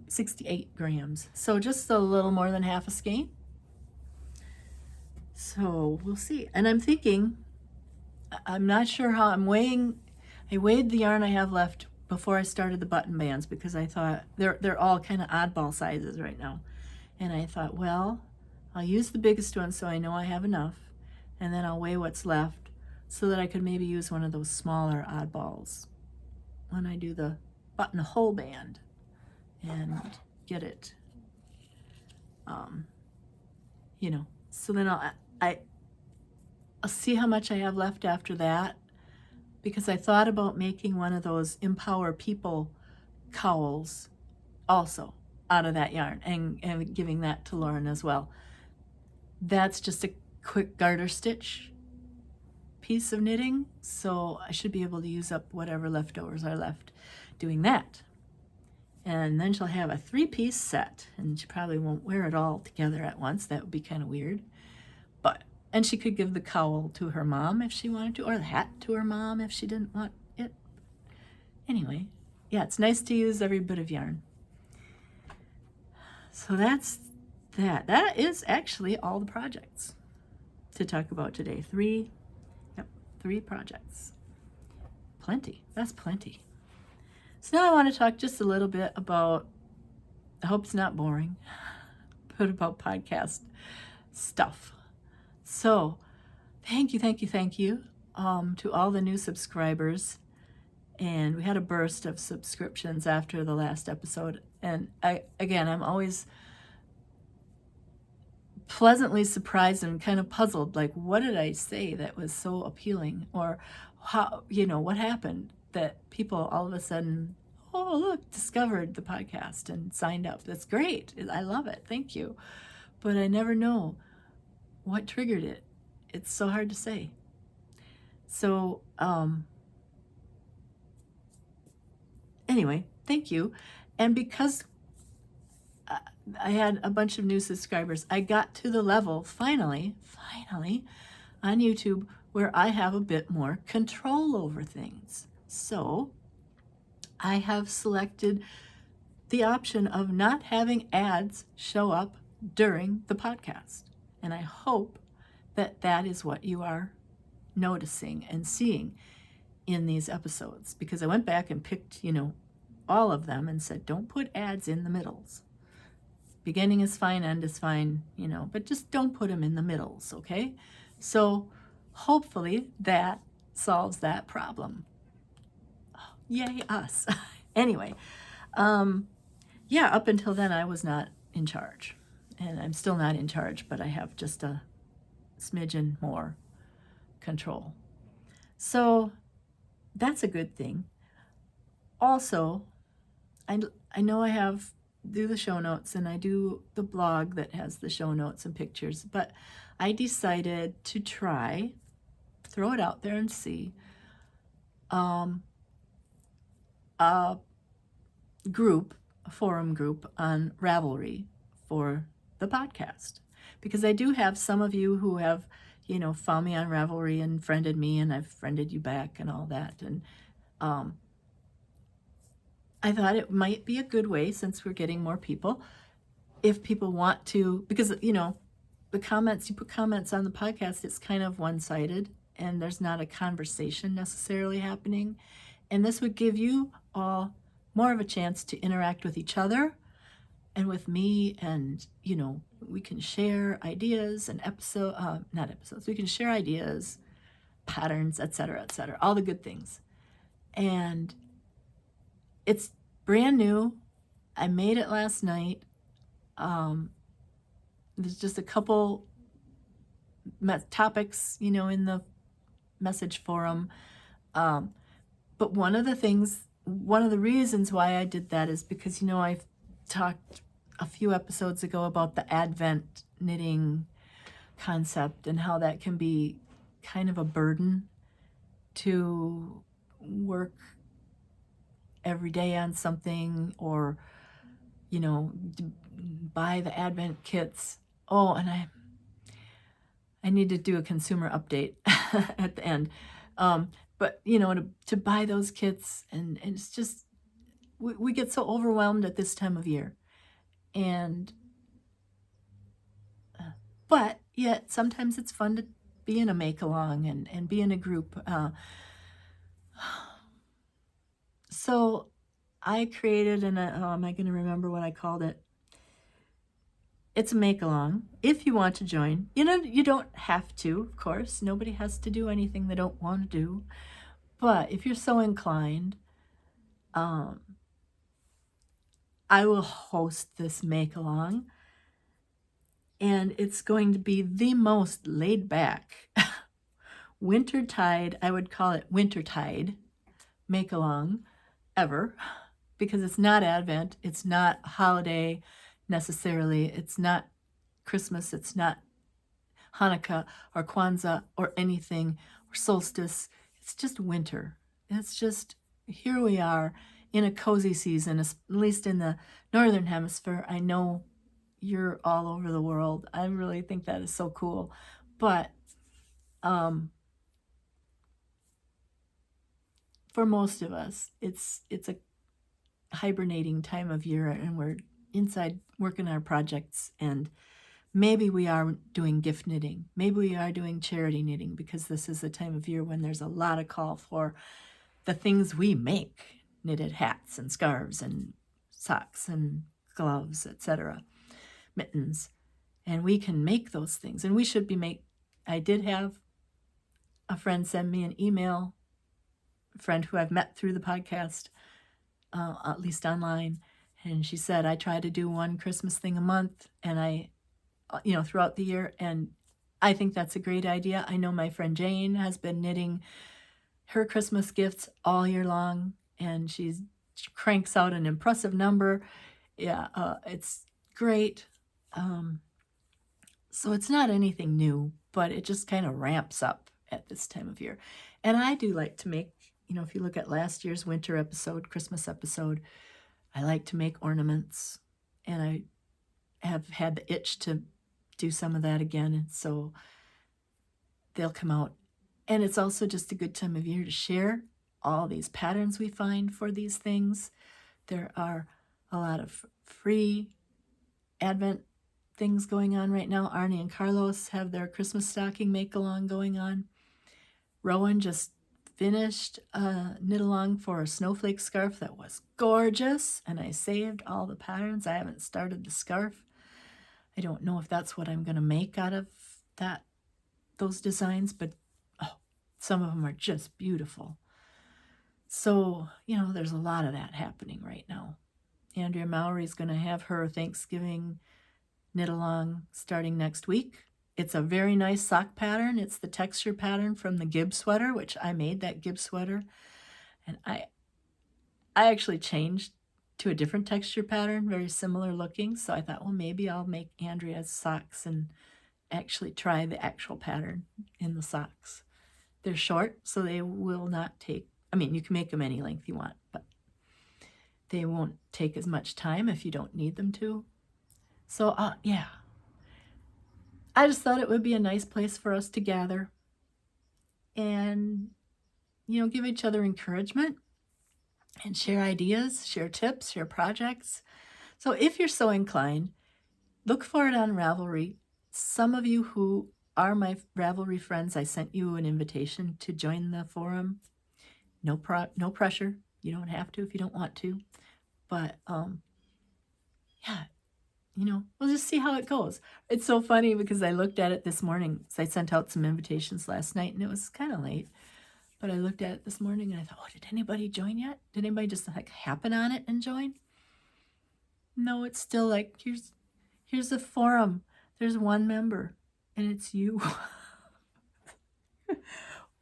68 grams. So just a little more than half a skein. So we'll see. And I'm thinking, I'm not sure how I weighed the yarn I have left before I started the button bands, because I thought they're all kind of oddball sizes right now. And I thought, well, I'll use the biggest one so I know I have enough, and then I'll weigh what's left so that I could maybe use one of those smaller oddballs when I do the buttonhole band and get it, so then I'll see how much I have left after that, because I thought about making one of those Empower People cowls also out of that yarn and giving that to Lauren as well. That's just a quick garter stitch piece of knitting, so I should be able to use up whatever leftovers are left doing that. And then she'll have a 3-piece set, and she probably won't wear it all together at once. That would be kind of weird. And she could give the cowl to her mom if she wanted to, or the hat to her mom if she didn't want it. Anyway, yeah, it's nice to use every bit of yarn. So that's that. That is actually all the projects to talk about today. 3 projects. Plenty. That's plenty. So now I want to talk just a little bit about, I hope it's not boring, but about podcast stuff. So thank you to all the new subscribers. And we had a burst of subscriptions after the last episode. And I'm always pleasantly surprised and kind of puzzled, like, what did I say that was so appealing? Or how, what happened that people all of a sudden, oh, look, discovered the podcast and signed up. That's great. I love it. Thank you. But I never know what triggered it. It's so hard to say. So, anyway, thank you. And because I had a bunch of new subscribers, I got to the level, finally, on YouTube, where I have a bit more control over things. So I have selected the option of not having ads show up during the podcast. And I hope that that is what you are noticing and seeing in these episodes, because I went back and picked, all of them and said, don't put ads in the middles. Beginning is fine, end is fine, but just don't put them in the middles, okay? So hopefully that solves that problem. Yay, us. Anyway, up until then I was not in charge. And I'm still not in charge, but I have just a smidgen more control. So that's a good thing. Also, I know I do the show notes, and I do the blog that has the show notes and pictures, but I decided to throw it out there and see a forum group on Ravelry for the podcast, because I do have some of you who have, found me on Ravelry and friended me, and I've friended you back and all that. And I thought it might be a good way, since we're getting more people, if people want to, because, the comments, you put comments on the podcast, it's kind of one-sided, and there's not a conversation necessarily happening. And this would give you all more of a chance to interact with each other and with me, and, we can share ideas and we can share ideas, patterns, etc., all the good things. And it's brand new. I made it last night. There's just a couple topics, in the message forum. But one of the reasons why I did that is because, I've talked a few episodes ago about the Advent knitting concept and how that can be kind of a burden to work every day on something, or, buy the Advent kits. Oh, and I need to do a consumer update at the end. But, to buy those kits, and it's just, we get so overwhelmed at this time of year. And, but yet sometimes it's fun to be in a make-along and be in a group. So I created am I going to remember what I called it? It's a make-along. If you want to join, you don't have to, of course. Nobody has to do anything they don't want to do. But if you're so inclined, I will host this make-along. And it's going to be the most laid-back wintertide, I would call it wintertide make-along ever, because it's not Advent, it's not holiday necessarily, it's not Christmas, it's not Hanukkah or Kwanzaa or anything, or solstice. It's just winter. It's just, here we are in a cozy season, at least in the Northern Hemisphere. I know you're all over the world. I really think that is so cool. But for most of us, it's a hibernating time of year, and we're inside working our projects, and maybe we are doing gift knitting. Maybe we are doing charity knitting, because this is a time of year when there's a lot of call for the things we make, knitted hats and scarves and socks and gloves, etc., mittens. And we can make those things, and we should be I did have a friend send me an email friend who I've met through the podcast, at least online, and she said I try to do one Christmas thing a month, and I, throughout the year, and I think that's a great idea. I know my friend Jane has been knitting her Christmas gifts all year long, and she cranks out an impressive number. Yeah, it's great. So it's not anything new, but it just kind of ramps up at this time of year. And I do like to make, if you look at last year's winter episode, Christmas episode, I like to make ornaments, and I have had the itch to do some of that again. And so they'll come out. And it's also just a good time of year to share all these patterns we find for these things. There are a lot of free Advent things going on right now. Arnie and Carlos have their Christmas stocking make-along going on. Rowan just finished a knit-along for a snowflake scarf that was gorgeous, and I saved all the patterns. I haven't started the scarf. I don't know if that's what I'm going to make out of those designs, but some of them are just beautiful. So, there's a lot of that happening right now. Andrea Mowry's going to have her Thanksgiving knit-along starting next week. It's a very nice sock pattern. It's the texture pattern from the Gibb sweater, which I made that Gibb sweater. And I actually changed to a different texture pattern, very similar looking. So I thought, well, maybe I'll make Andrea's socks and actually try the actual pattern in the socks. They're short, so they will not take, you can make them any length you want, but they won't take as much time if you don't need them to. So, yeah. I just thought it would be a nice place for us to gather and, give each other encouragement and share ideas, share tips, share projects. So if you're so inclined, look for it on Ravelry. Some of you who are my Ravelry friends, I sent you an invitation to join the forum. No pressure. You don't have to if you don't want to. But, yeah, we'll just see how it goes. It's so funny because I looked at it this morning. So I sent out some invitations last night, and it was kind of late. But I looked at it this morning, and I thought, did anybody join yet? Did anybody just happen on it and join? No, it's still like, here's the forum. There's one member, and it's you.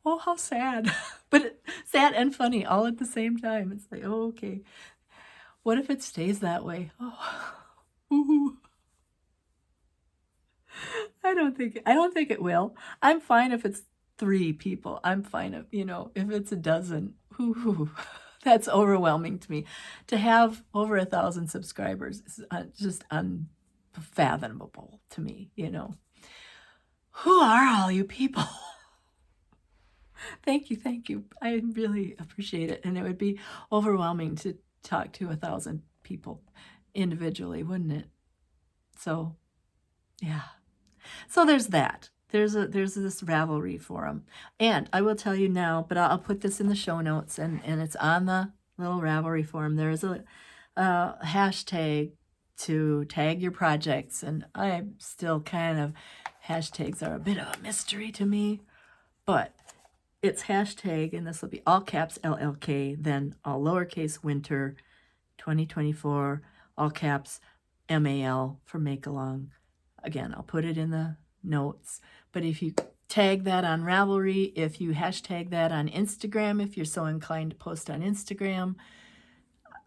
Oh, how sad. But sad and funny all at the same time. It's like, oh, okay. What if it stays that way? Oh, ooh. I don't think it will. I'm fine if it's 3 people. I'm fine if, if it's a dozen. Ooh, that's overwhelming to me. To have over 1,000 subscribers is just unfathomable to me, Who are all you people? Thank you. I really appreciate it. And it would be overwhelming to talk to 1,000 people individually, wouldn't it? So, yeah. So there's that. There's this Ravelry forum. And I will tell you now, but I'll put this in the show notes, and it's on the little Ravelry forum. There is a hashtag to tag your projects, and I'm still hashtags are a bit of a mystery to me, but it's hashtag, and this will be all caps LLK, then all lowercase winter 2024, all caps MAL for make along. Again, I'll put it in the notes. But if you tag that on Ravelry, if you hashtag that on Instagram, if you're so inclined to post on Instagram,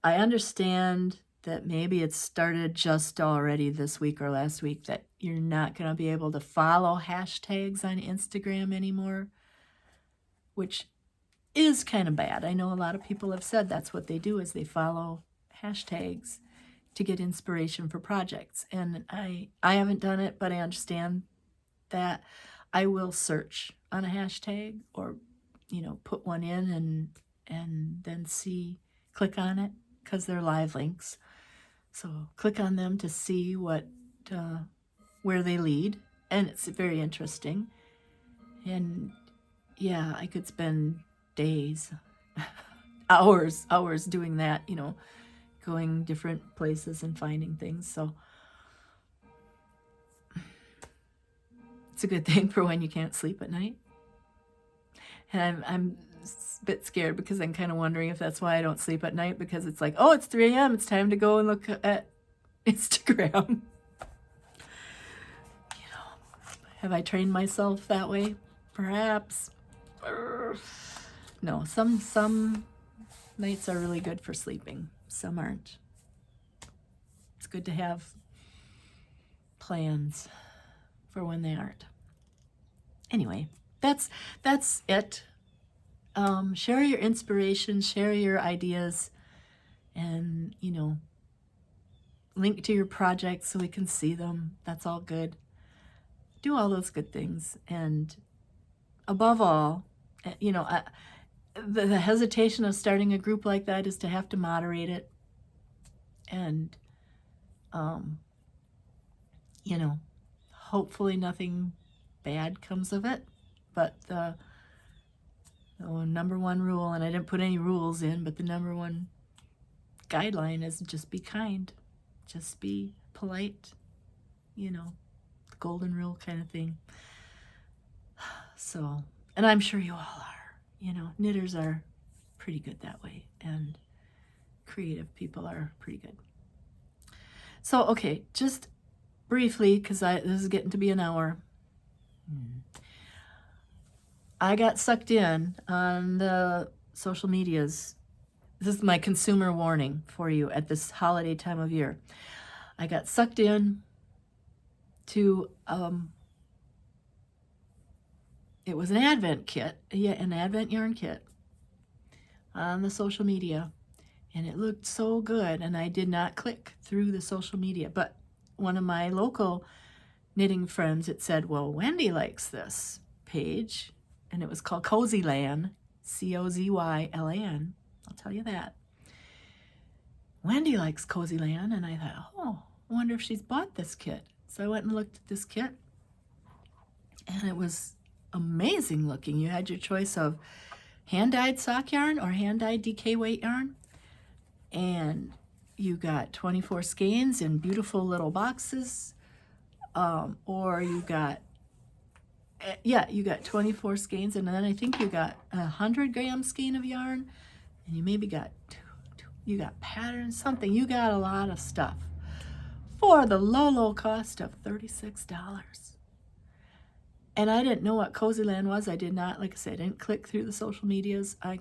I understand that maybe it started just already this week or last week that you're not going to be able to follow hashtags on Instagram anymore, which is kind of bad. I know a lot of people have said that's what they do, is they follow hashtags to get inspiration for projects. And I haven't done it, but I understand that. I will search on a hashtag or, put one in and then click on it because they're live links. So click on them to see where they lead. And it's very interesting. And yeah, I could spend days, hours doing that, going different places and finding things. So it's a good thing for when you can't sleep at night. And I'm a bit scared because I'm kind of wondering if that's why I don't sleep at night, because it's like, oh, it's 3 a.m. It's time to go and look at Instagram. Have I trained myself that way? Perhaps. No, some nights are really good for sleeping. Some aren't. It's good to have plans for when they aren't. Anyway, that's it. Share your inspiration, share your ideas, and, link to your projects so we can see them. That's all good. Do all those good things. And above all, the hesitation of starting a group like that is to have to moderate it. And, hopefully nothing bad comes of it. But the number one rule, and I didn't put any rules in, but the number one guideline is just be kind. Just be polite, the golden rule kind of thing. So, and I'm sure you all are, knitters are pretty good that way, and creative people are pretty good. So, okay, just briefly, because this is getting to be an hour. I got sucked in on the social medias. This is my consumer warning for you at this holiday time of year. I got sucked in to, it was an Advent kit, an Advent yarn kit on the social media. And it looked so good, and I did not click through the social media. But one of my local knitting friends, it said, well, Wendy likes this page. And it was called Cozylan, Cozylan. I'll tell you that. Wendy likes Cozylan, and I thought, oh, I wonder if she's bought this kit. So I went and looked at this kit, and it was amazing looking. You had your choice of hand-dyed sock yarn or hand-dyed DK weight yarn, and you got 24 skeins in beautiful little boxes, or you got 24 skeins, and then I think you got 100-gram skein of yarn, and you maybe got you got patterns, something. You got a lot of stuff for the low cost of $36. And I didn't know what Cozylan was. I did not, like I said, I didn't click through the social medias. I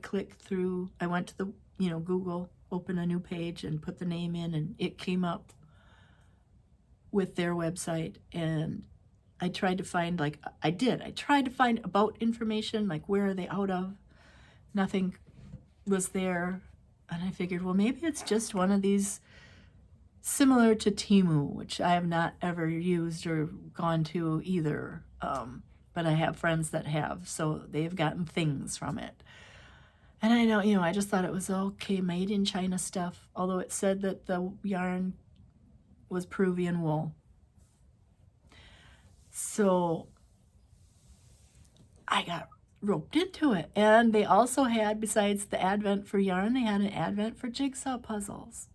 went to the, Google, open a new page and put the name in, and it came up with their website. And I tried to find, I tried to find about information, like where are they out of? Nothing was there. And I figured, well, maybe it's just one of these similar to Temu, which I have not ever used or gone to either. But I have friends that have, so they've gotten things from it. And I know, I just thought it was okay, made in China stuff, although it said that the yarn was Peruvian wool. So I got roped into it. And they also had, besides the Advent for yarn, they had an Advent for jigsaw puzzles.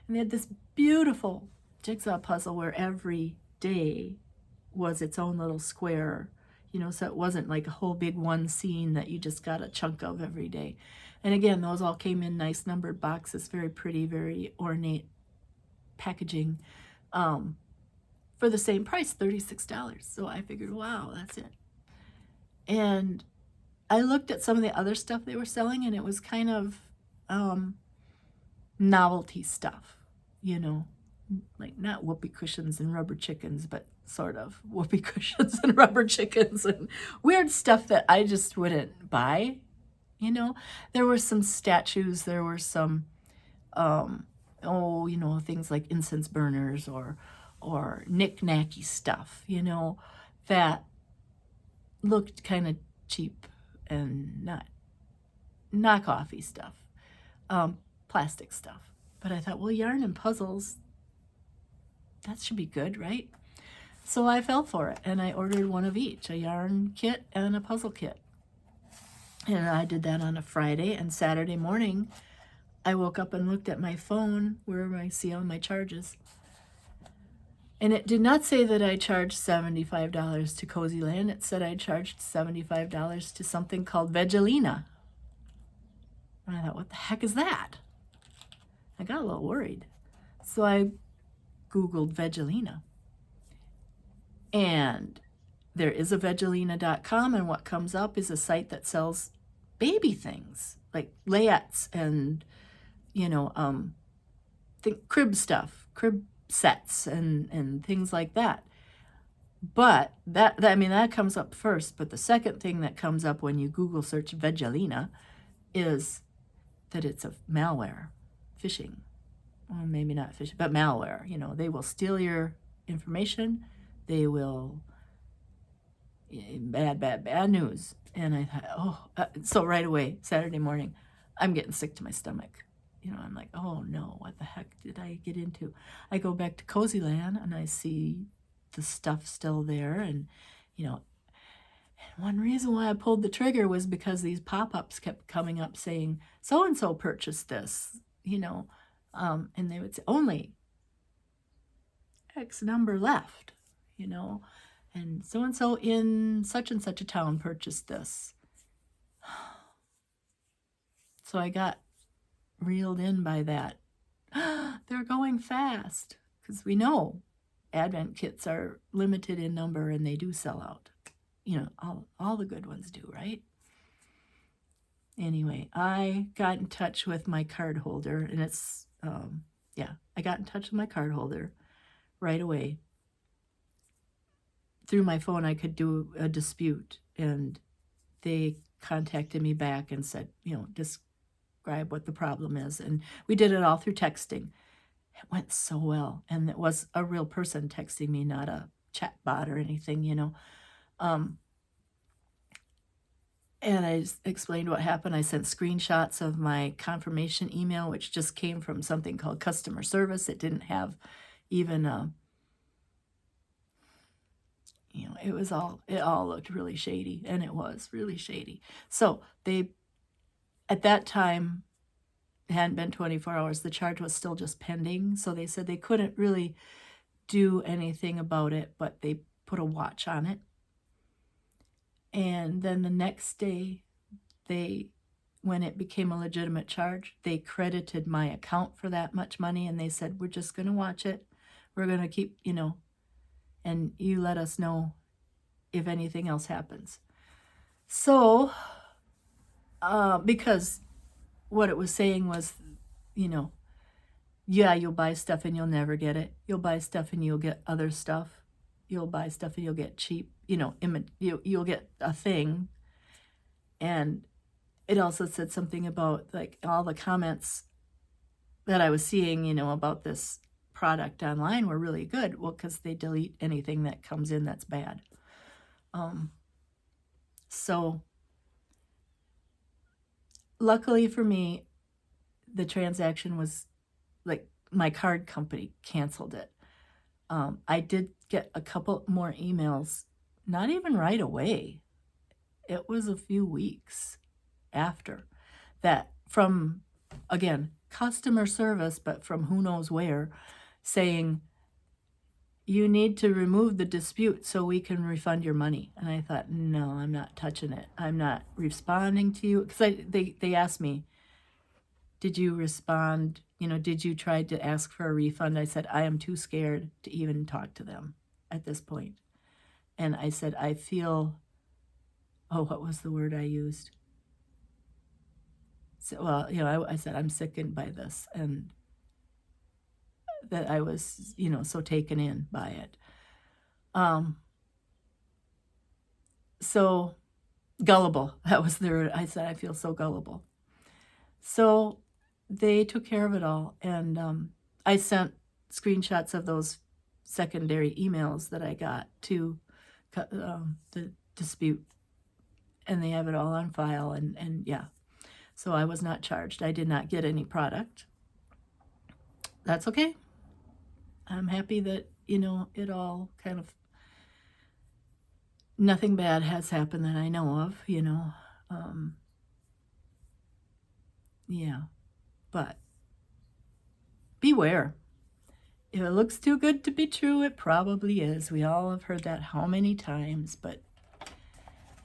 And they had this beautiful jigsaw puzzle where every day was its own little square, so it wasn't like a whole big one scene that you just got a chunk of every day. And again, those all came in nice numbered boxes, very pretty, very ornate packaging, for the same price, $36. So I figured, wow, that's it. And I looked at some of the other stuff they were selling, and it was kind of novelty stuff, like not whoopee cushions and rubber chickens, but sort of whoopee cushions and rubber chickens and weird stuff that I just wouldn't buy. There were some statues, there were some things like incense burners or knick-knacky stuff, that looked kind of cheap and not knockoffy stuff, plastic stuff. But I thought, well, yarn and puzzles, that should be good, right? So I fell for it, and I ordered one of each, a yarn kit and a puzzle kit. And I did that on a Friday, and Saturday morning, I woke up and looked at my phone where I see all my charges. And it did not say that I charged $75 to Cozylan. It said I charged $75 to something called Vegelina. And I thought, what the heck is that? I got a little worried. So I Googled Vegelina. And there is a Vegelina.com, and what comes up is a site that sells baby things, like layettes and, crib stuff, crib sets and things like that. But that comes up first. But the second thing that comes up when you Google search Vegelina is that it's a malware, phishing. Well, maybe not phishing, but malware. They will steal your information. They will, bad news. And I thought, so right away, Saturday morning, I'm getting sick to my stomach. I'm like, oh no, what the heck did I get into? I go back to Cozyland and I see the stuff still there. And, one reason why I pulled the trigger was because these pop-ups kept coming up saying, so-and-so purchased this, and they would say, only X number left, and so-and-so in such and such a town purchased this. So I got reeled in by that. They're going fast, because we know Advent kits are limited in number and they do sell out. All the good ones do, right? Anyway, I got in touch with my card holder, and it's, I got in touch with my card holder right away. Through my phone, I could do a dispute, and they contacted me back and said, describe what the problem is. And we did it all through texting. It went so well. And it was a real person texting me, not a chat bot or anything, And I just explained what happened. I sent screenshots of my confirmation email, which just came from something called customer service. It didn't have even it all looked really shady, and it was really shady. So they, at that time, it hadn't been 24 hours. The charge was still just pending. So they said they couldn't really do anything about it, but they put a watch on it. And then the next day, when it became a legitimate charge, they credited my account for that much money, and they said, we're just going to watch it. We're going to keep, and you let us know if anything else happens. So, because what it was saying was, you'll buy stuff and you'll never get it. You'll buy stuff and you'll get other stuff. You'll buy stuff and you'll get cheap, you'll get a thing. And it also said something about, like, all the comments that I was seeing, about this product online were really good. Well, because they delete anything that comes in that's bad. So luckily for me, the transaction was, like, my card company canceled it. I did get a couple more emails, not even right away. It was a few weeks after that, from, again, customer service, but from who knows where, saying, you need to remove the dispute so we can refund your money. And I thought, no, I'm not touching it. I'm not responding to you. Because they asked me, did you respond? Did you try to ask for a refund? I said, I am too scared to even talk to them at this point. And I said, I feel, what was the word I used? So, I said, I'm sickened by this. And that I was, so taken in by it. So gullible. That was the word. I said, I feel so gullible. So they took care of it all. And I sent screenshots of those secondary emails that I got to the dispute. And they have it all on file. And yeah. So I was not charged. I did not get any product. That's okay. I'm happy that, it all kind of, nothing bad has happened that I know of, yeah, but beware. If it looks too good to be true, it probably is. We all have heard that how many times, but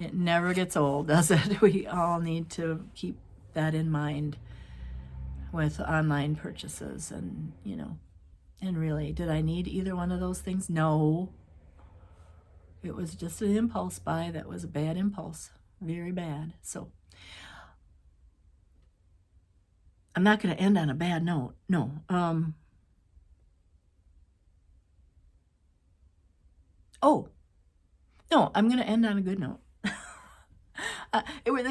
it never gets old, does it? We all need to keep that in mind with online purchases. And, you know, and really, did I need either one of those things? No. It was just an impulse buy that was a bad impulse. Very bad. So I'm not going to end on a bad note. No. Oh, no, I'm going to end on a good note.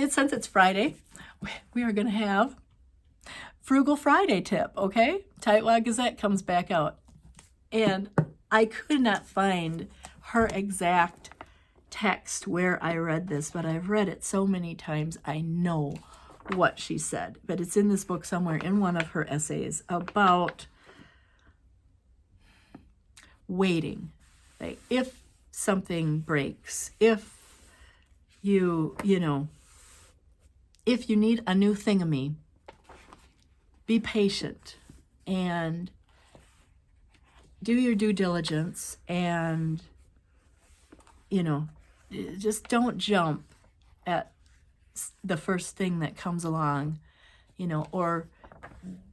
Since it's Friday, we are going to have Frugal Friday tip, okay? Tightwad Gazette comes back out. And I could not find her exact text where I read this, but I've read it so many times I know what she said. But it's in this book somewhere in one of her essays about waiting. Like if something breaks, if you know, if you need a new thingamy, be patient and do your due diligence, and, you know, just don't jump at the first thing that comes along, you know, or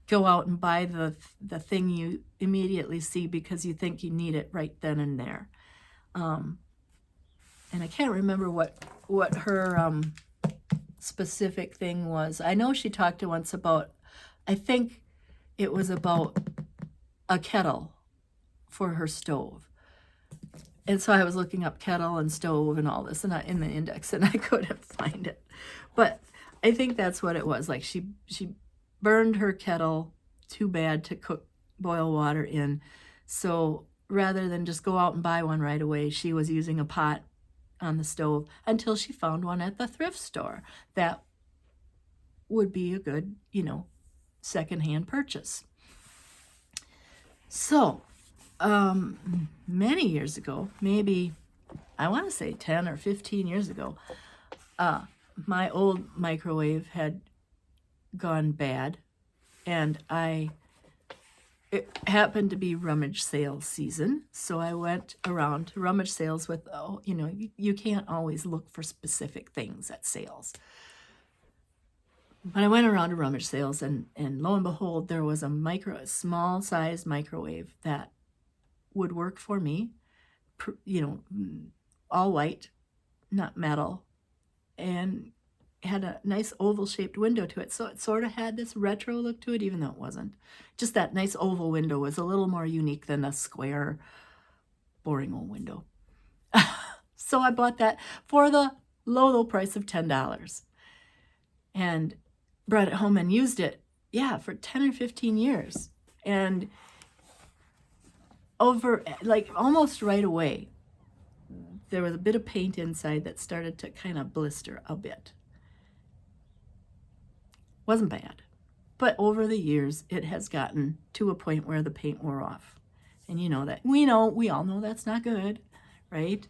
go out and buy the thing you immediately see because you think you need it right then and there. And I can't remember what her specific thing was. I know she talked once about, I think it was about a kettle for her stove. And so I was looking up kettle and stove and all this and in the index, and I couldn't find it. But I think that's what it was. Like she burned her kettle too bad to boil water in. So rather than just go out and buy one right away, she was using a pot on the stove until she found one at the thrift store that would be a good, you know, secondhand purchase. So many years ago, maybe I want to say 10 or 15 years ago, my old microwave had gone bad, and it happened to be rummage sale season, so I went around to rummage sales with, you know, you can't always look for specific things at sales. But I went around to rummage sales, and lo and behold, there was a small-sized microwave that would work for me, you know, all white, not metal, and had a nice oval-shaped window to it. So it sort of had this retro look to it, even though it wasn't. Just that nice oval window was a little more unique than a square, boring old window. So I bought that for the low price of $10 and brought it home and used it, for 10 or 15 years. And over, like, almost right away, there was a bit of paint inside that started to kind of blister a bit. Wasn't bad. But over the years, it has gotten to a point where the paint wore off. And you know that. We all know that's not good, right?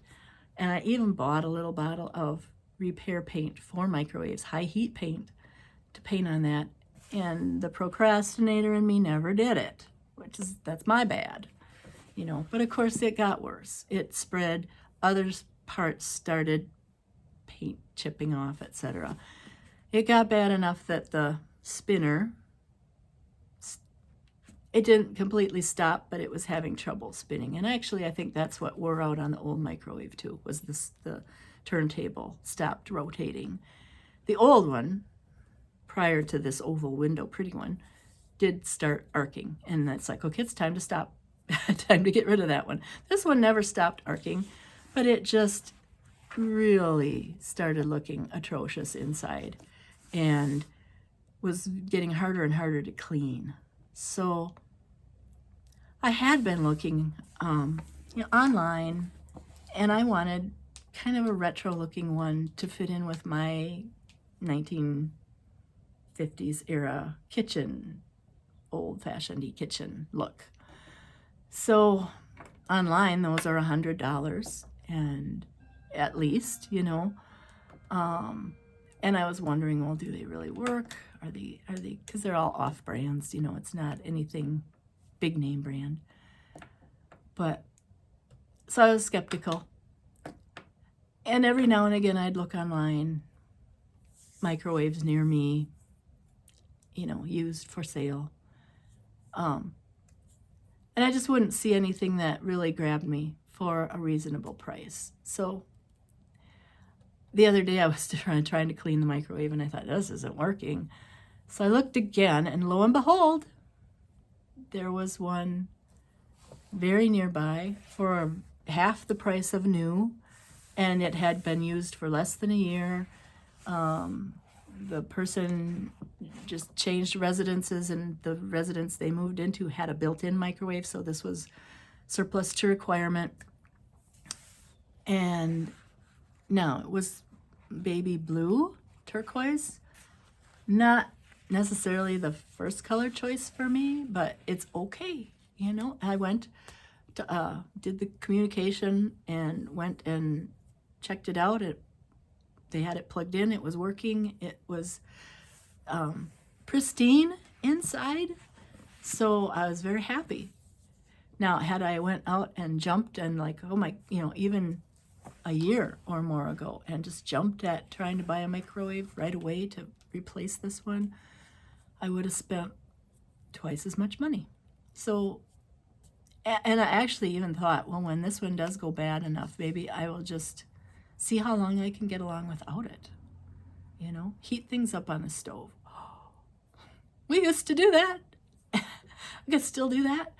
And I even bought a little bottle of repair paint for microwaves, high heat paint, to paint on that. And the procrastinator in me never did it, that's my bad, you know. But of course, it got worse. It spread. Other parts started paint chipping off, etc. It got bad enough that the spinner, it didn't completely stop, but it was having trouble spinning. And actually, I think that's what wore out on the old microwave too, was the turntable stopped rotating. The old one, prior to this oval window, pretty one, did start arcing. And it's like, okay, it's time to stop. Time to get rid of that one. This one never stopped arcing, but it just really started looking atrocious inside and was getting harder and harder to clean. So I had been looking online, and I wanted kind of a retro looking one to fit in with my 1950s era kitchen, old-fashioned kitchen look. So online, those are $100, and at least, you know. And I was wondering, well, do they really work? Are they, because they're all off brands, you know, it's not anything big name brand. But, so I was skeptical. And every now and again I'd look online, microwaves near me, used for sale. And I just wouldn't see anything that really grabbed me for a reasonable price. So the other day I was trying to clean the microwave, and I thought, this isn't working. So I looked again, and lo and behold, there was one very nearby for half the price of new, and it had been used for less than a year. The person just changed residences, and the residence they moved into had a built-in microwave, so this was surplus to requirement. And now it was baby blue, turquoise. Not necessarily the first color choice for me, but it's okay. I went to, did the communication and went and checked it out. They had it plugged in. It was working. It was pristine inside. So I was very happy. Now, had I went out and jumped and even a year or more ago and just jumped at trying to buy a microwave right away to replace this one, I would have spent twice as much money. So, and I actually even thought, well, when this one does go bad enough, maybe I will just see how long I can get along without it. Heat things up on the stove. We used to do that. I could still do that.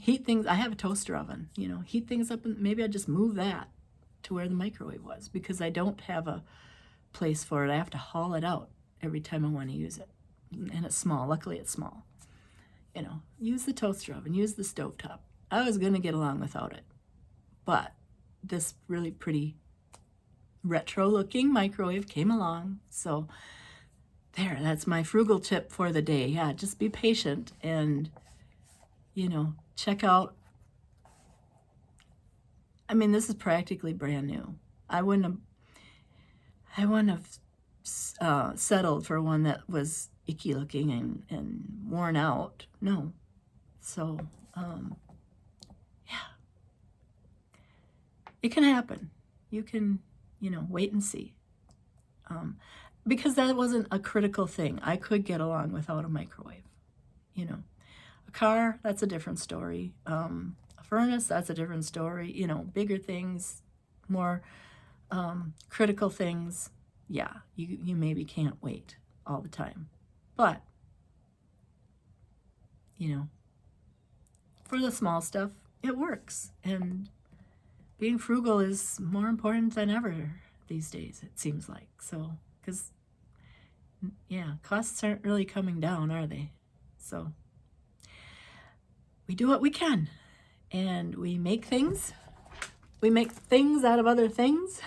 Heat things. I have a toaster oven. Heat things up, and maybe I just move that to where the microwave was, because I don't have a place for it. I have to haul it out every time I want to use it, and it's small. Luckily, it's small. Use the toaster oven, use the stovetop. I was going to get along without it, but this really pretty retro-looking microwave came along. So that's my frugal tip for the day. Yeah, just be patient and, check out. I mean, this is practically brand new. I wouldn't have settled for one that was icky looking and worn out. No. So, yeah. It can happen. You can, wait and see. Because that wasn't a critical thing. I could get along without a microwave. A car, that's a different story. A furnace, that's a different story. Bigger things, more critical things. Yeah, you maybe can't wait all the time. But, for the small stuff, it works. And being frugal is more important than ever these days, it seems like. So, because, costs aren't really coming down, are they? So, we do what we can. And we make things. We make things out of other things.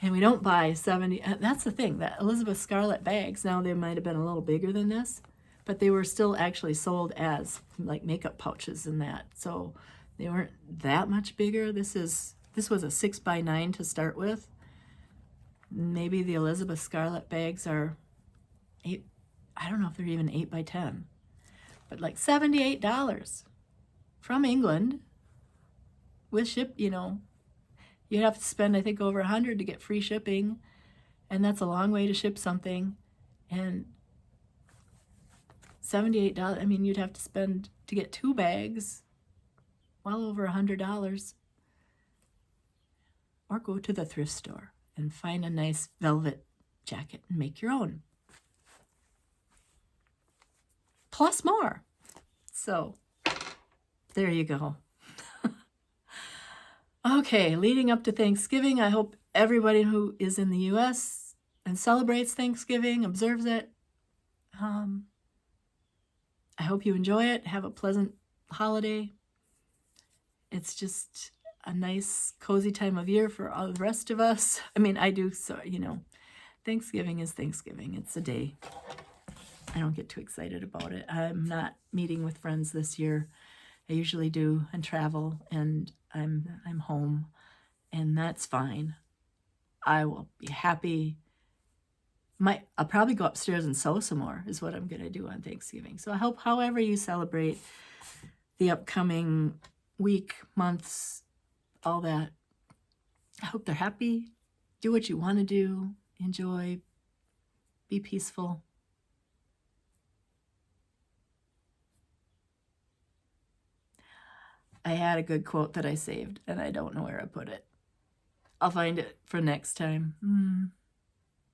And we don't buy 70. That's the thing, that Elizabeth Scarlett bags, now they might have been a little bigger than this, but they were still actually sold as like makeup pouches and that. So they weren't that much bigger. This was a 6x9 to start with. Maybe the Elizabeth Scarlett bags are 8. I don't know if they're even 8x10, but like $78 from England with you'd have to spend, I think, over $100 to get free shipping, and that's a long way to ship something. And $78, I mean, you'd have to spend to get 2 bags, well over $100. Or go to the thrift store and find a nice velvet jacket and make your own. Plus more. So, there you go. Okay, leading up to Thanksgiving, I hope everybody who is in the U.S. and celebrates Thanksgiving, observes it. I hope you enjoy it. Have a pleasant holiday. It's just a nice, cozy time of year for all the rest of us. I mean, I do, so, Thanksgiving is Thanksgiving. It's a day. I don't get too excited about it. I'm not meeting with friends this year. I usually do and travel, and I'm home, and that's fine. I will be happy. I'll probably go upstairs and sew some more is what I'm going to do on Thanksgiving. So I hope however you celebrate the upcoming week, months, all that, I hope they're happy. Do what you want to do. Enjoy. Be peaceful. I had a good quote that I saved, and I don't know where I put it. I'll find it for next time.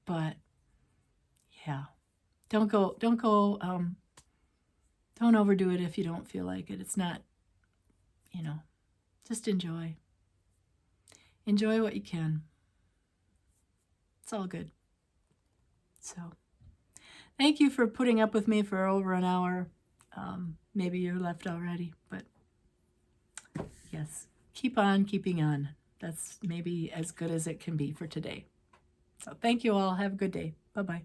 But yeah, don't overdo it if you don't feel like it. It's not, just enjoy. Enjoy what you can. It's all good. So, thank you for putting up with me for over an hour. Maybe you're left already, but yes, keep on keeping on. That's maybe as good as it can be for today. So thank you all. Have a good day. Bye-bye.